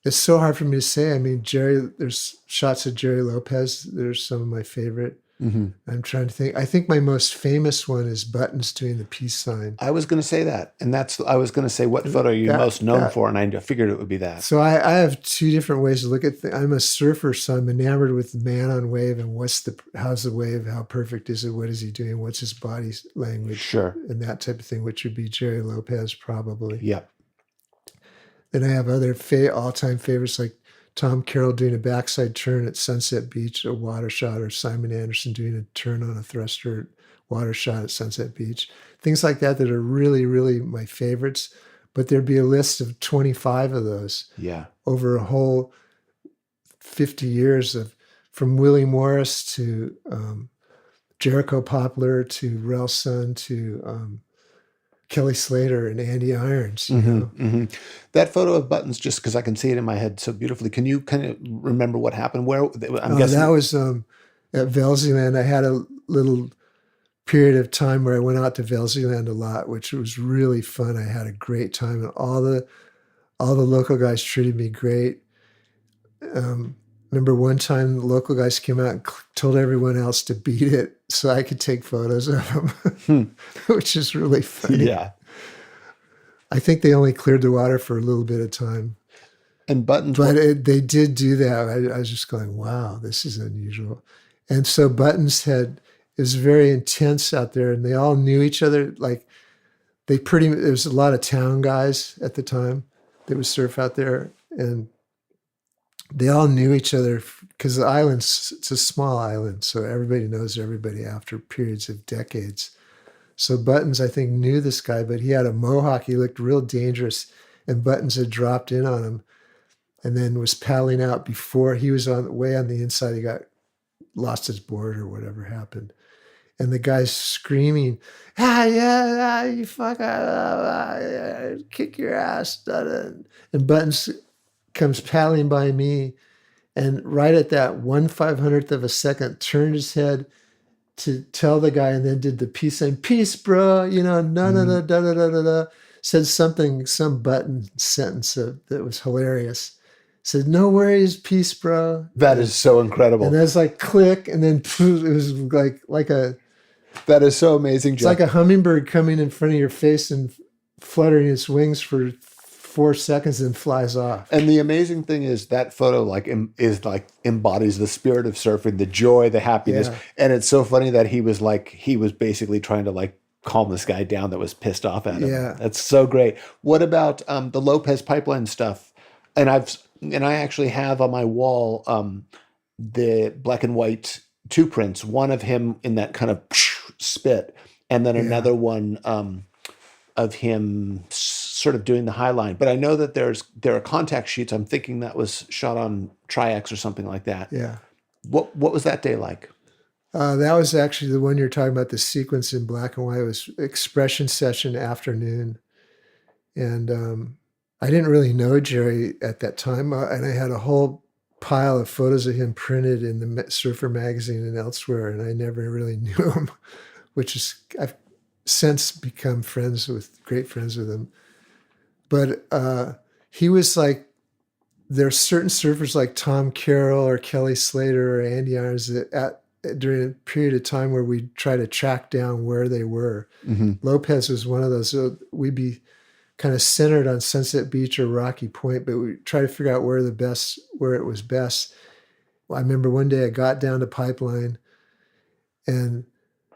It's so hard for me to say. I mean, there's shots of Jerry Lopez. There's some of my favorite. Mm-hmm. I'm trying to think. I think my most famous one is Buttons doing the peace sign. I was going to say that. And I was going to say, what photo are you most known for? And I figured it would be that. So I have two different ways to look at things. I'm a surfer, so I'm enamored with man on wave and how's the wave? How perfect is it? What is he doing? What's his body language? Sure. And that type of thing, which would be Jerry Lopez probably. Yeah. Then I have other all-time favorites like Tom Carroll doing a backside turn at Sunset Beach, a water shot, or Simon Anderson doing a turn on a thruster water shot at Sunset Beach. Things like that are really, really my favorites. But there'd be a list of 25 of those over a whole 50 years from Willie Morris to Jericho Poplar to Rel Sun to Kelly Slater and Andy Irons. You know? Mm-hmm. That photo of Buttons, just because I can see it in my head so beautifully. Can you kind of remember what happened? Where I'm guessing that was at Velzyland. I had a little period of time where I went out to Velzyland a lot, which was really fun. I had a great time, and all the local guys treated me great. Remember one time the local guys came out and told everyone else to beat it so I could take photos of them, which is really funny. Yeah. I think they only cleared the water for a little bit of time. And Buttons. But they did do that. I was just going, wow, this is unusual. And so Buttons it was very intense out there, and they all knew each other. Like there was a lot of town guys at the time that would surf out there, and they all knew each other because the island's, it's a small island, so everybody knows everybody after periods of decades. So Buttons, I think, knew this guy, but he had a mohawk. He looked real dangerous, and Buttons had dropped in on him and then was paddling out before he was way on the inside. He lost his board or whatever happened. And the guy's screaming, you fuck, kick your ass. And Buttons comes paddling by me, and right at that 1/500th of a second turned his head to tell the guy, and then did the peace sign, peace, bro, said some button sentence that was hilarious. Said, no worries, peace, bro. That is so incredible. And there's like click, and then it was like a. That is so amazing, Jeff. It's like a hummingbird coming in front of your face and fluttering its wings for 4 seconds and flies off. And the amazing thing is that photo embodies the spirit of surfing, the joy, the happiness. Yeah. And it's so funny that he was basically trying to calm this guy down that was pissed off at him. Yeah. That's so great. What about the Lopez pipeline stuff? And I actually have on my wall the black and white 2 prints, one of him in that kind of spit, and then another one of him sort of doing the high line. But I know that there are contact sheets. I'm thinking that was shot on Tri-X or something like that. Yeah. What was that day like? That was actually the one you're talking about, the sequence in black and white. It was Expression Session afternoon. And I didn't really know Jerry at that time. And I had a whole pile of photos of him printed in the Surfer magazine and elsewhere. And I never really knew him, which is, I've since become great friends with him. But he was like, there are certain surfers like Tom Carroll or Kelly Slater or Andy Irons that during a period of time where we try to track down where they were. Mm-hmm. Lopez was one of those. So we'd be kind of centered on Sunset Beach or Rocky Point, but we try to figure out where it was best. Well, I remember one day I got down to Pipeline and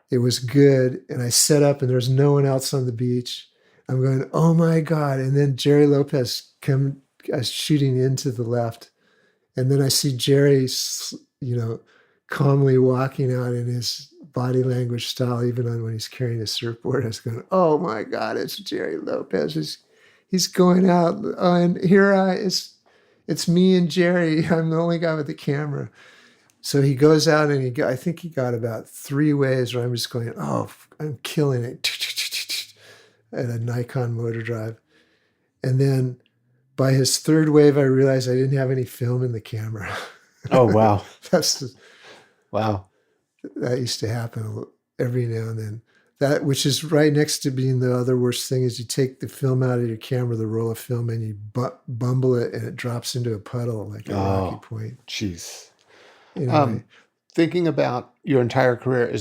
it was good. And I set up and there's no one else on the beach. I'm going, oh my God. And then Jerry Lopez shooting into the left. And then I see Jerry, calmly walking out in his body language style, even on when he's carrying a surfboard. I was going, oh my God, it's Jerry Lopez. He's going out. Oh, and it's me and Jerry. I'm the only guy with the camera. So he goes out and I think he got about 3 waves where I'm just going, oh, I'm killing it at a Nikon motor drive. And then by his 3rd wave, I realized I didn't have any film in the camera. Oh, wow. Wow. That used to happen every now and then. That, which is right next to being the other worst thing, is you take the film out of your camera, the roll of film, and you bumble it, and it drops into a puddle like a rocky point. Jeez. Anyway. Thinking about your entire career,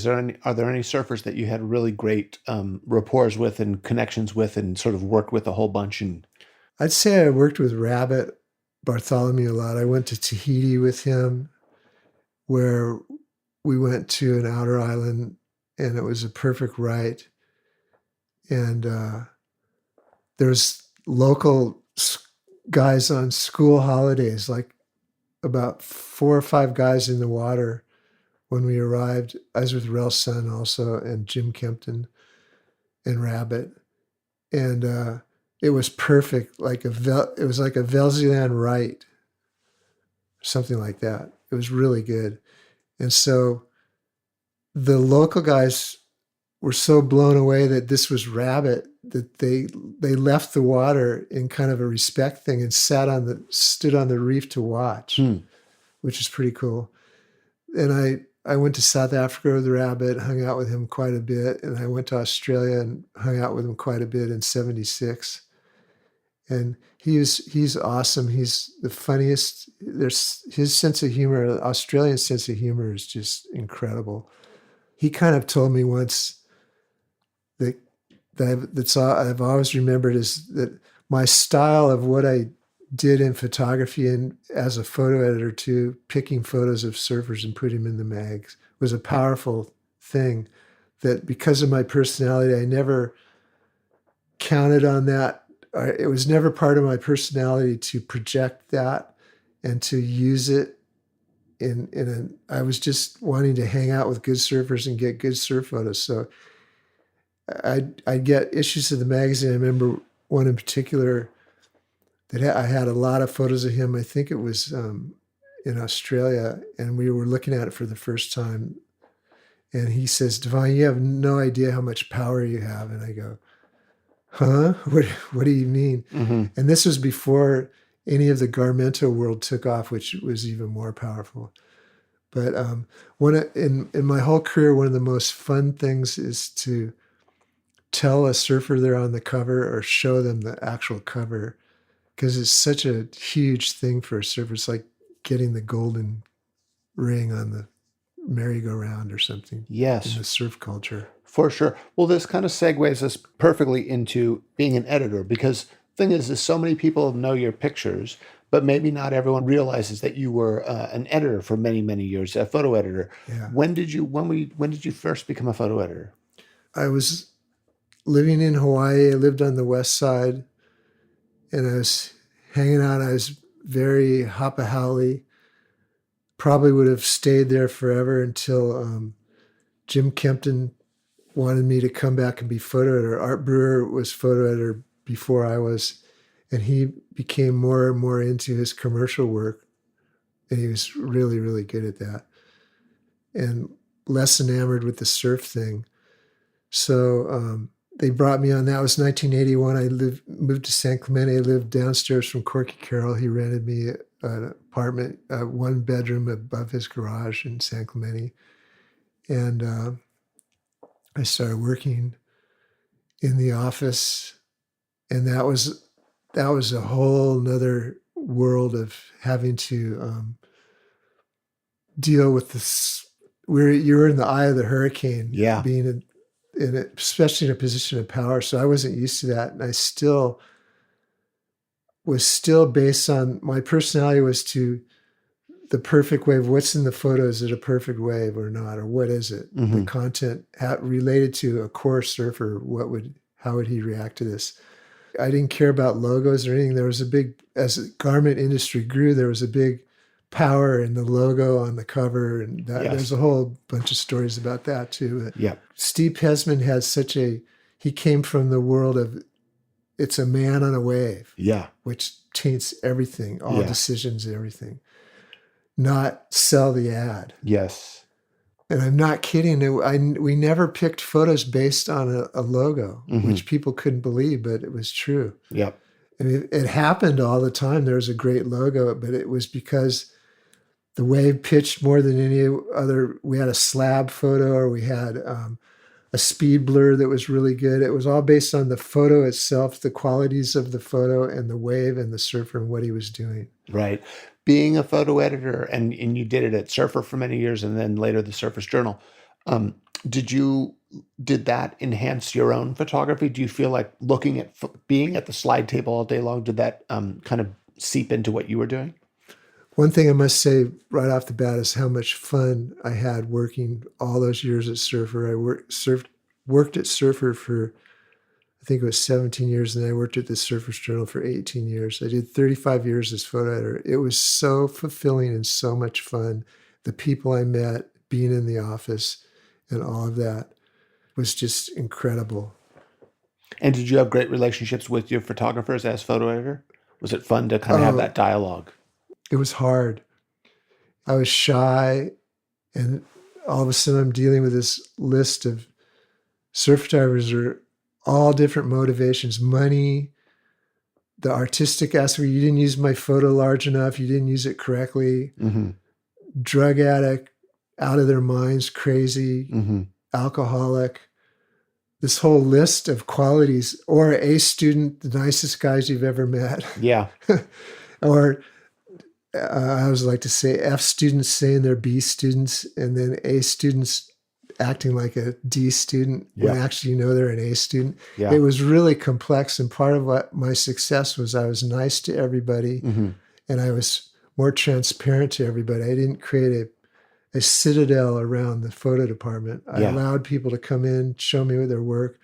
are there any surfers that you had really great rapport with and connections with and sort of worked with a whole bunch? And I'd say I worked with Rabbit Bartholomew a lot. I went to Tahiti with him, where we went to an outer island, and it was a perfect ride. And there's local guys on school holidays, like about 4 or 5 guys in the water when we arrived. I was with Rel Sun also, and Jim Kempton and Rabbit. And it was perfect, it was like a Velziland right, something like that. It was really good. And so the local guys were so blown away that this was Rabbit that they left the water in kind of a respect thing and stood on the reef to watch, which is pretty cool. And I went to South Africa with Rabbit, hung out with him quite a bit, and I went to Australia and hung out with him quite a bit in '76. And he's awesome. He's the funniest. His sense of humor, Australian sense of humor, is just incredible. He kind of told me once I've always remembered is that my style of what I did in photography and as a photo editor too, picking photos of surfers and putting them in the mags, was a powerful thing. That because of my personality, I never counted on that. It was never part of my personality to project that and to use it I was just wanting to hang out with good surfers and get good surf photos. So I'd get issues of the magazine. I remember one in particular that I had a lot of photos of him. I think it was in Australia, and we were looking at it for the first time. And he says, "Devon, you have no idea how much power you have." And I go, "Huh? What do you mean?" Mm-hmm. And this was before any of the Garmento world took off, which was even more powerful. But in my whole career, one of the most fun things is to tell a surfer they're on the cover or show them the actual cover, because it's such a huge thing for a surfer. It's like getting the golden ring on the merry-go-round or something. Yes. In the surf culture. For sure. Well, this kind of segues us perfectly into being an editor, because the thing is so many people know your pictures, but maybe not everyone realizes that you were an editor for many, many years, a photo editor. Yeah. When did you first become a photo editor? I was living in Hawaii. I lived on the west side, and I was hanging out. I was very hapa-haole. Probably would have stayed there forever until Jim Kempton wanted me to come back and be photo editor. Art Brewer was photo editor before I was, and he became more and more into his commercial work, and he was really, really good at that, and less enamored with the surf thing. So they brought me on. That was 1981. I moved to San Clemente. I lived downstairs from Corky Carroll. He rented me an apartment, 1 bedroom above his garage in San Clemente. And I started working in the office, and that was a whole nother world of having to deal with this. You're in the eye of the hurricane, being especially in a position of power. So I wasn't used to that, and I was still based on my personality was to the perfect wave. What's in the photo? Is it a perfect wave or not? Or what is it? Mm-hmm. The content related to a core surfer, how would he react to this? I didn't care about logos or anything. There was as the garment industry grew, there was a big power and the logo on the cover, and that Yes. there's a whole bunch of stories about that too. But Yeah. Steve Pesman has he came from the world of it's a man on a wave, Yeah. which taints everything, all Yeah. decisions, everything. Not sell the ad. Yes. And I'm not kidding. We never picked photos based on a logo, which people couldn't believe, but it was true. Yep. I mean, it happened all the time. There was a great logo, but it was because the wave pitched more than any other. We had a slab photo, or we had a speed blur that was really good. It was all based on the photo itself, the qualities of the photo and the wave and the surfer and what he was doing. Right. Being a photo editor, and you did it at Surfer for many years, and then later the Surfer's Journal. Did that enhance your own photography? Do you feel like being at the slide table all day long, did that kind of seep into what you were doing? One thing I must say right off the bat is how much fun I had working all those years at Surfer. I worked at Surfer for, I think it was 17 years, and I worked at the Surfer's Journal for 18 years. I did 35 years as photo editor. It was so fulfilling and so much fun. The people I met, being in the office, and all of that was just incredible. And did you have great relationships with your photographers as photo editor? Was it fun to kind of have that dialogue? It was hard. I was shy, and all of a sudden I'm dealing with this list of surf divers are all different motivations, money, the artistic aspect. You didn't use my photo large enough. You didn't use it correctly. Drug addict, out of their minds, crazy, alcoholic. This whole list of qualities, or A student, the nicest guys you've ever met. Yeah. Or I always like to say F students saying they're B students, and then A students acting like a D student when actually they're an A student. Yeah. It was really complex, and part of what my success was, I was nice to everybody, and I was more transparent to everybody. I didn't create a citadel around the photo department. I allowed people to come in, show me their work.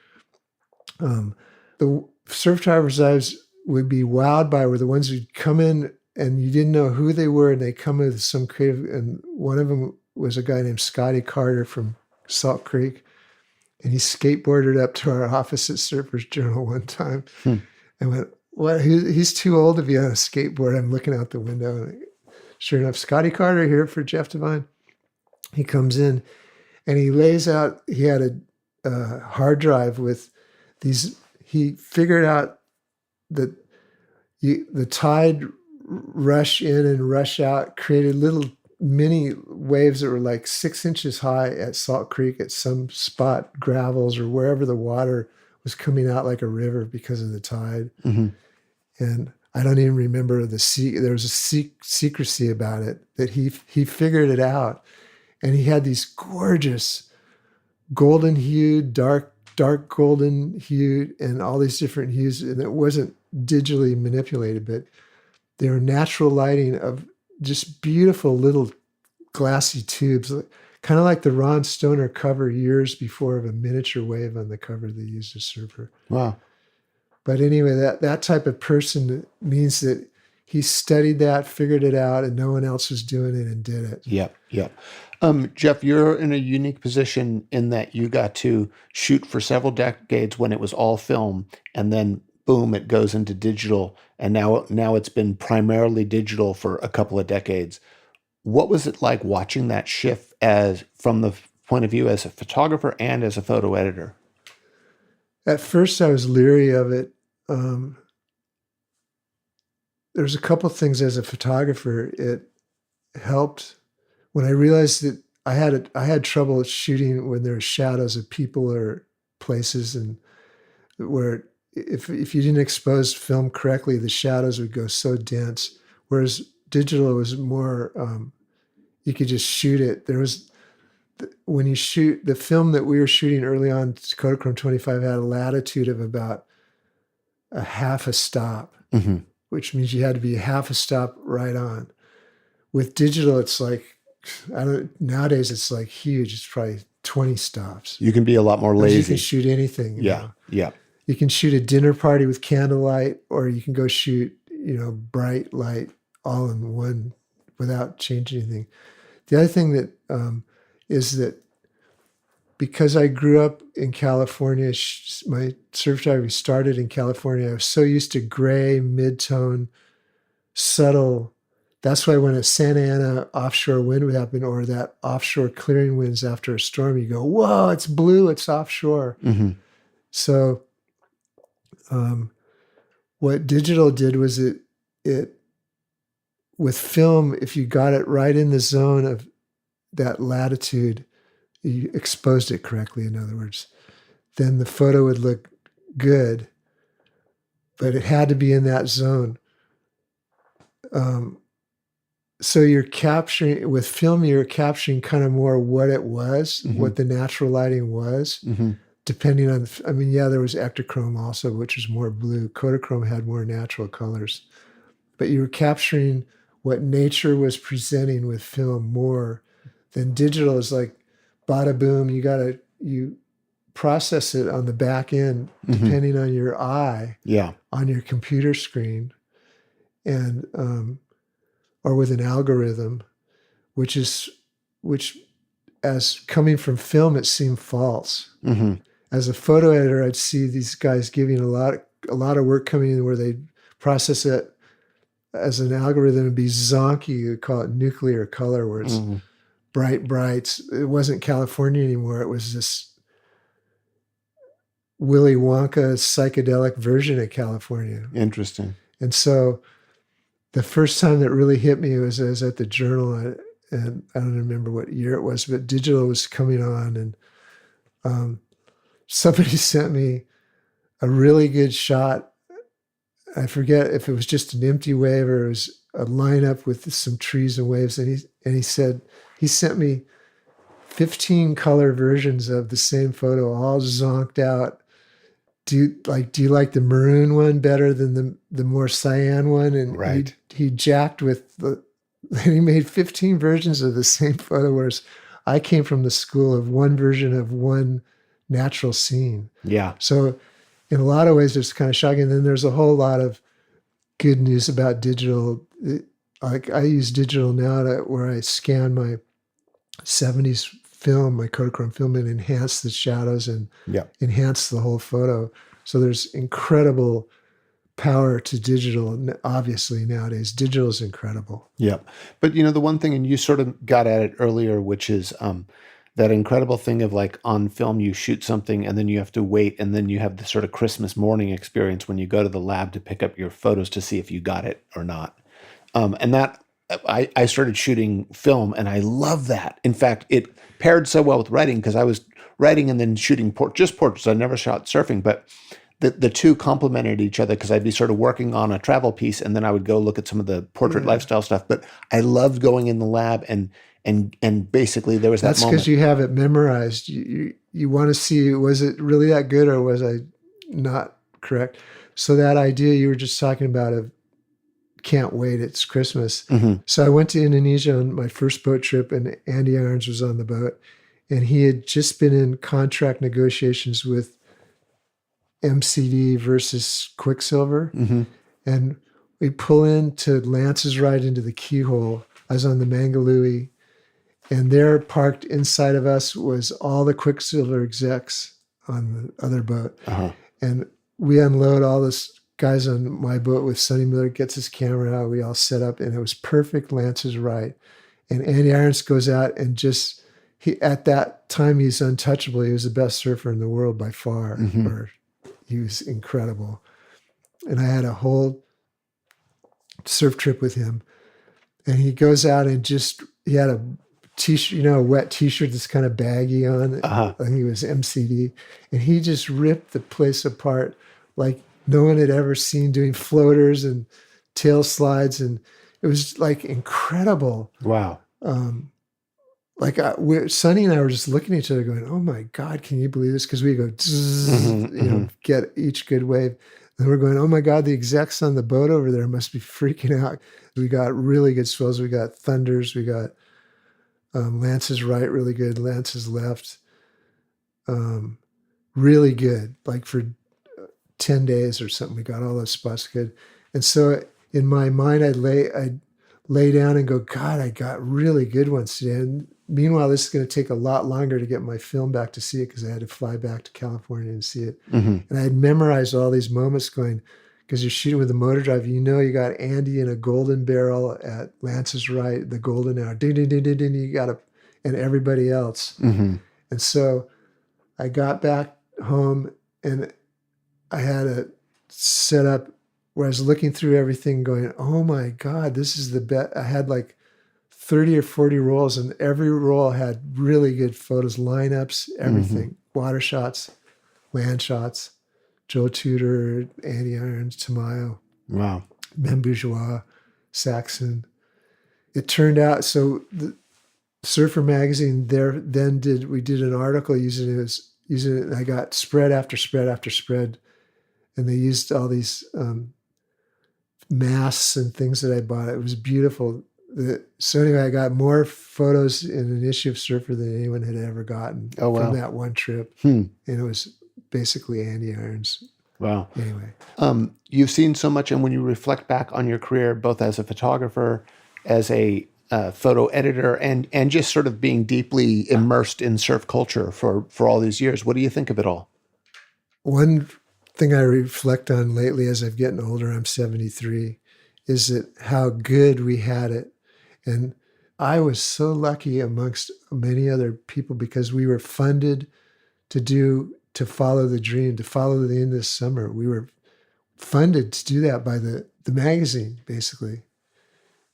The surf divers I would be wowed by were the ones who'd come in and you didn't know who they were, and they come in with some creative, and one of them was a guy named Scotty Carter from Salt Creek, and he skateboarded up to our office at Surfer's Journal one time and went, "What? He's too old to be on a skateboard." I'm looking out the window, and sure enough, Scotty Carter here for Jeff Devine. He comes in and he lays out, he had a hard drive with these, he figured out that the tide rush in and rush out created little mini waves that were like 6 inches high at Salt Creek at some spot, gravels or wherever the water was coming out like a river because of the tide. And I don't even remember there was a secrecy about it that he figured it out. And he had these gorgeous golden hued, dark golden hued, and all these different hues. And it wasn't digitally manipulated, but they were natural lighting of just beautiful little glassy tubes, kind of like the Ron Stoner cover years before of a miniature wave on the cover they used as Surfer. Wow. But anyway, that type of person means that he studied that, figured it out, and no one else was doing it and did it. Yep. Jeff, you're in a unique position in that you got to shoot for several decades when it was all film, and then boom, it goes into digital, and now it's been primarily digital for a couple of decades. What was it like watching that shift from the point of view as a photographer and as a photo editor? At first, I was leery of it. There's a couple of things as a photographer. It helped when I realized that I had trouble shooting when there were shadows of people or places, and where if you didn't expose film correctly, the shadows would go so dense. Whereas digital was more, you could just shoot it. When you shoot the film that we were shooting early on, Kodachrome 25 had a latitude of about a half a stop, which means you had to be half a stop right on. With digital, it's like, nowadays it's like huge. It's probably 20 stops. You can be a lot more lazy. You can shoot anything. Yeah. You can shoot a dinner party with candlelight, or you can go shoot, bright light all in one without changing anything. The other thing that is that because I grew up in California, my surf photography started in California. I was so used to gray, mid-tone, subtle. That's why when a Santa Ana offshore wind would happen, or that offshore clearing winds after a storm, you go, whoa, it's blue, it's offshore. Mm-hmm. So what digital did was it with film, if you got it right in the zone of that latitude, you exposed it correctly, in other words, then the photo would look good, but it had to be in that zone. So you're capturing, with film, you're capturing kind of more what it was, what the natural lighting was, depending on, there was ectochrome also, which was more blue. Kodachrome had more natural colors. But you were capturing what nature was presenting with film more than digital. Is like, bada boom, you process it on the back end, depending on your eye, on your computer screen, and or with an algorithm, which as coming from film, it seemed false. As a photo editor, I'd see these guys giving a lot of work coming in where they process it as an algorithm and be zonky. You call it nuclear color, where it's bright brights. It wasn't California anymore. It was this Willy Wonka psychedelic version of California. Interesting. And so the first time that really hit me was I was at the Journal, and I don't remember what year it was, but digital was coming on, and somebody sent me a really good shot. I forget if it was just an empty wave or it was a lineup with some trees and waves. And he said, he sent me 15 color versions of the same photo, all zonked out. Do you like the maroon one better than the more cyan one? And he jacked with he made 15 versions of the same photo, whereas I came from the school of one version of one natural scene. Yeah. So in a lot of ways, it's kind of shocking. Then there's a whole lot of good news about digital. Like I use digital now where I scan my 70s film, my Kodachrome film, and enhance the shadows and enhance the whole photo. So there's incredible power to digital. Obviously nowadays, digital is incredible. Yeah. But the one thing, and you sort of got at it earlier, which is that incredible thing of like on film, you shoot something and then you have to wait. And then you have the sort of Christmas morning experience when you go to the lab to pick up your photos to see if you got it or not. And that I started shooting film and I love that. In fact, it paired so well with writing because I was writing and then shooting just portraits. I never shot surfing, but the two complemented each other because I'd be sort of working on a travel piece and then I would go look at some of the portrait lifestyle stuff. But I loved going in the lab and basically there was that moment. That's because you have it memorized. You want to see, was it really that good or was I not correct? So that idea you were just talking about of can't wait, it's Christmas. So I went to Indonesia on my first boat trip and Andy Irons was on the boat and he had just been in contract negotiations with MCD versus Quicksilver. And we pull into Lance's ride into the keyhole. I was on the Mangalui. And there, parked inside of us, was all the Quicksilver execs on the other boat. And we unload all this guys on my boat with Sonny Miller, gets his camera out. We all set up, and it was perfect. Lance's right. And Andy Irons goes out and at that time, he's untouchable. He was the best surfer in the world by far. Or he was incredible. And I had a whole surf trip with him. And he goes out and he had a t-shirt, a wet t-shirt that's kind of baggy on. I think it was MCD. And he just ripped the place apart like no one had ever seen, doing floaters and tail slides. And it was like incredible. Wow. Sonny and I were just looking at each other going, oh my God, can you believe this? Because we go, get each good wave. And we're going, oh my God, the execs on the boat over there must be freaking out. We got really good swells. We got thunders. We got Lance's right, really good. Lance's left, really good. Like for 10 days or something, we got all those spots good. And so in my mind, I'd lay down and go, God, I got really good ones today. And meanwhile, this is going to take a lot longer to get my film back to see it because I had to fly back to California and see it. And I had memorized all these moments going, because you're shooting with a motor drive, you got Andy in a golden barrel at Lance's right, the golden hour, ding, ding, ding, ding, ding, you got to, and everybody else. And so I got back home and I had a setup where I was looking through everything going, oh my God, this is the best. I had like 30 or 40 rolls and every roll had really good photos, lineups, everything, water shots, land shots, Joe Tudor, Andy Irons, Tamayo, Wow, Ben Bourgeois, Saxon. It turned out, so the Surfer Magazine we did an article using it, and I got spread after spread after spread, and they used all these masks and things that I bought. It was beautiful. So anyway, I got more photos in an issue of Surfer than anyone had ever gotten from that one trip. And it was basically Andy Irons. Wow. Anyway. You've seen so much, and when you reflect back on your career, both as a photographer, as a photo editor, and just sort of being deeply immersed in surf culture for all these years, what do you think of it all? One thing I reflect on lately as I'm getting older, I'm 73, is that how good we had it. And I was so lucky amongst many other people because we were funded to follow the dream, to follow the end of summer. We were funded to do that by the magazine, basically.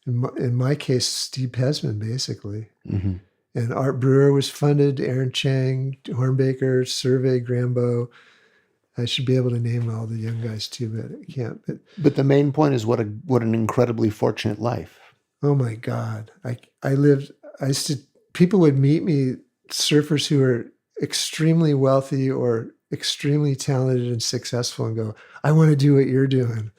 In my case, Steve Pesman, basically. And Art Brewer was funded, Aaron Chang, Hornbaker, Survey, Grambo. I should be able to name all the young guys too, but I can't. But the main point is what an incredibly fortunate life. Oh my God. People would meet me, surfers who are extremely wealthy or extremely talented and successful, and go, I want to do what you're doing.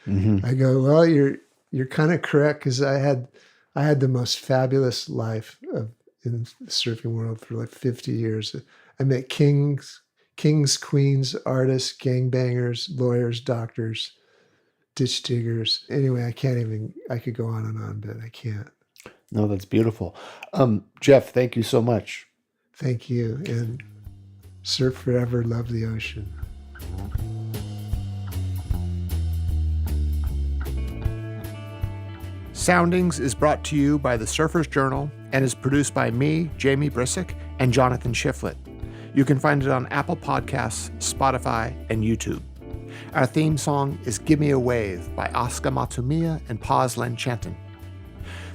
I go, well, you're kind of correct, because I had the most fabulous life in the surfing world for like 50 years. I met kings, queens, artists, gangbangers, lawyers, doctors, ditch diggers. Anyway, I could go on and on, but I can't. No, that's beautiful. Jeff, thank you so much. Thank you. And surf forever, love the ocean. Soundings is brought to you by the Surfer's Journal and is produced by me, Jamie Brisick, and Jonathan Shiflett. You can find it on Apple Podcasts, Spotify, and YouTube. Our theme song is Give Me a Wave by Oscar Matsumiya and Paz Lenchantin.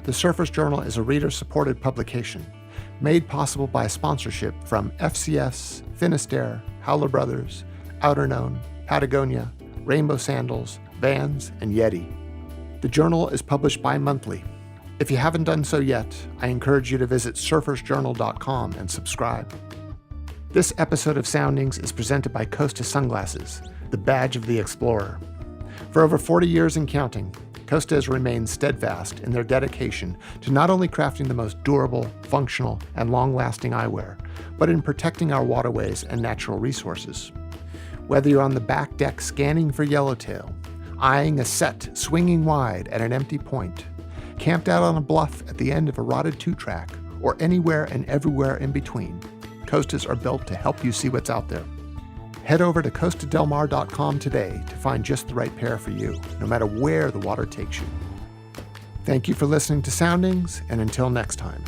The Surfer's Journal is a reader-supported publication made possible by sponsorship from FCS, Finisterre, Howler Brothers, Outerknown, Patagonia, Rainbow Sandals, Vans, and Yeti. The journal is published bi-monthly. If you haven't done so yet, I encourage you to visit surfersjournal.com and subscribe. This episode of Soundings is presented by Costa Sunglasses, the badge of the explorer. For over 40 years and counting, Costa has remained steadfast in their dedication to not only crafting the most durable, functional, and long-lasting eyewear, but in protecting our waterways and natural resources. Whether you're on the back deck scanning for yellowtail, eyeing a set swinging wide at an empty point, camped out on a bluff at the end of a rotted two-track, or anywhere and everywhere in between, Costas are built to help you see what's out there. Head over to costadelmar.com today to find just the right pair for you, no matter where the water takes you. Thank you for listening to Soundings, and until next time.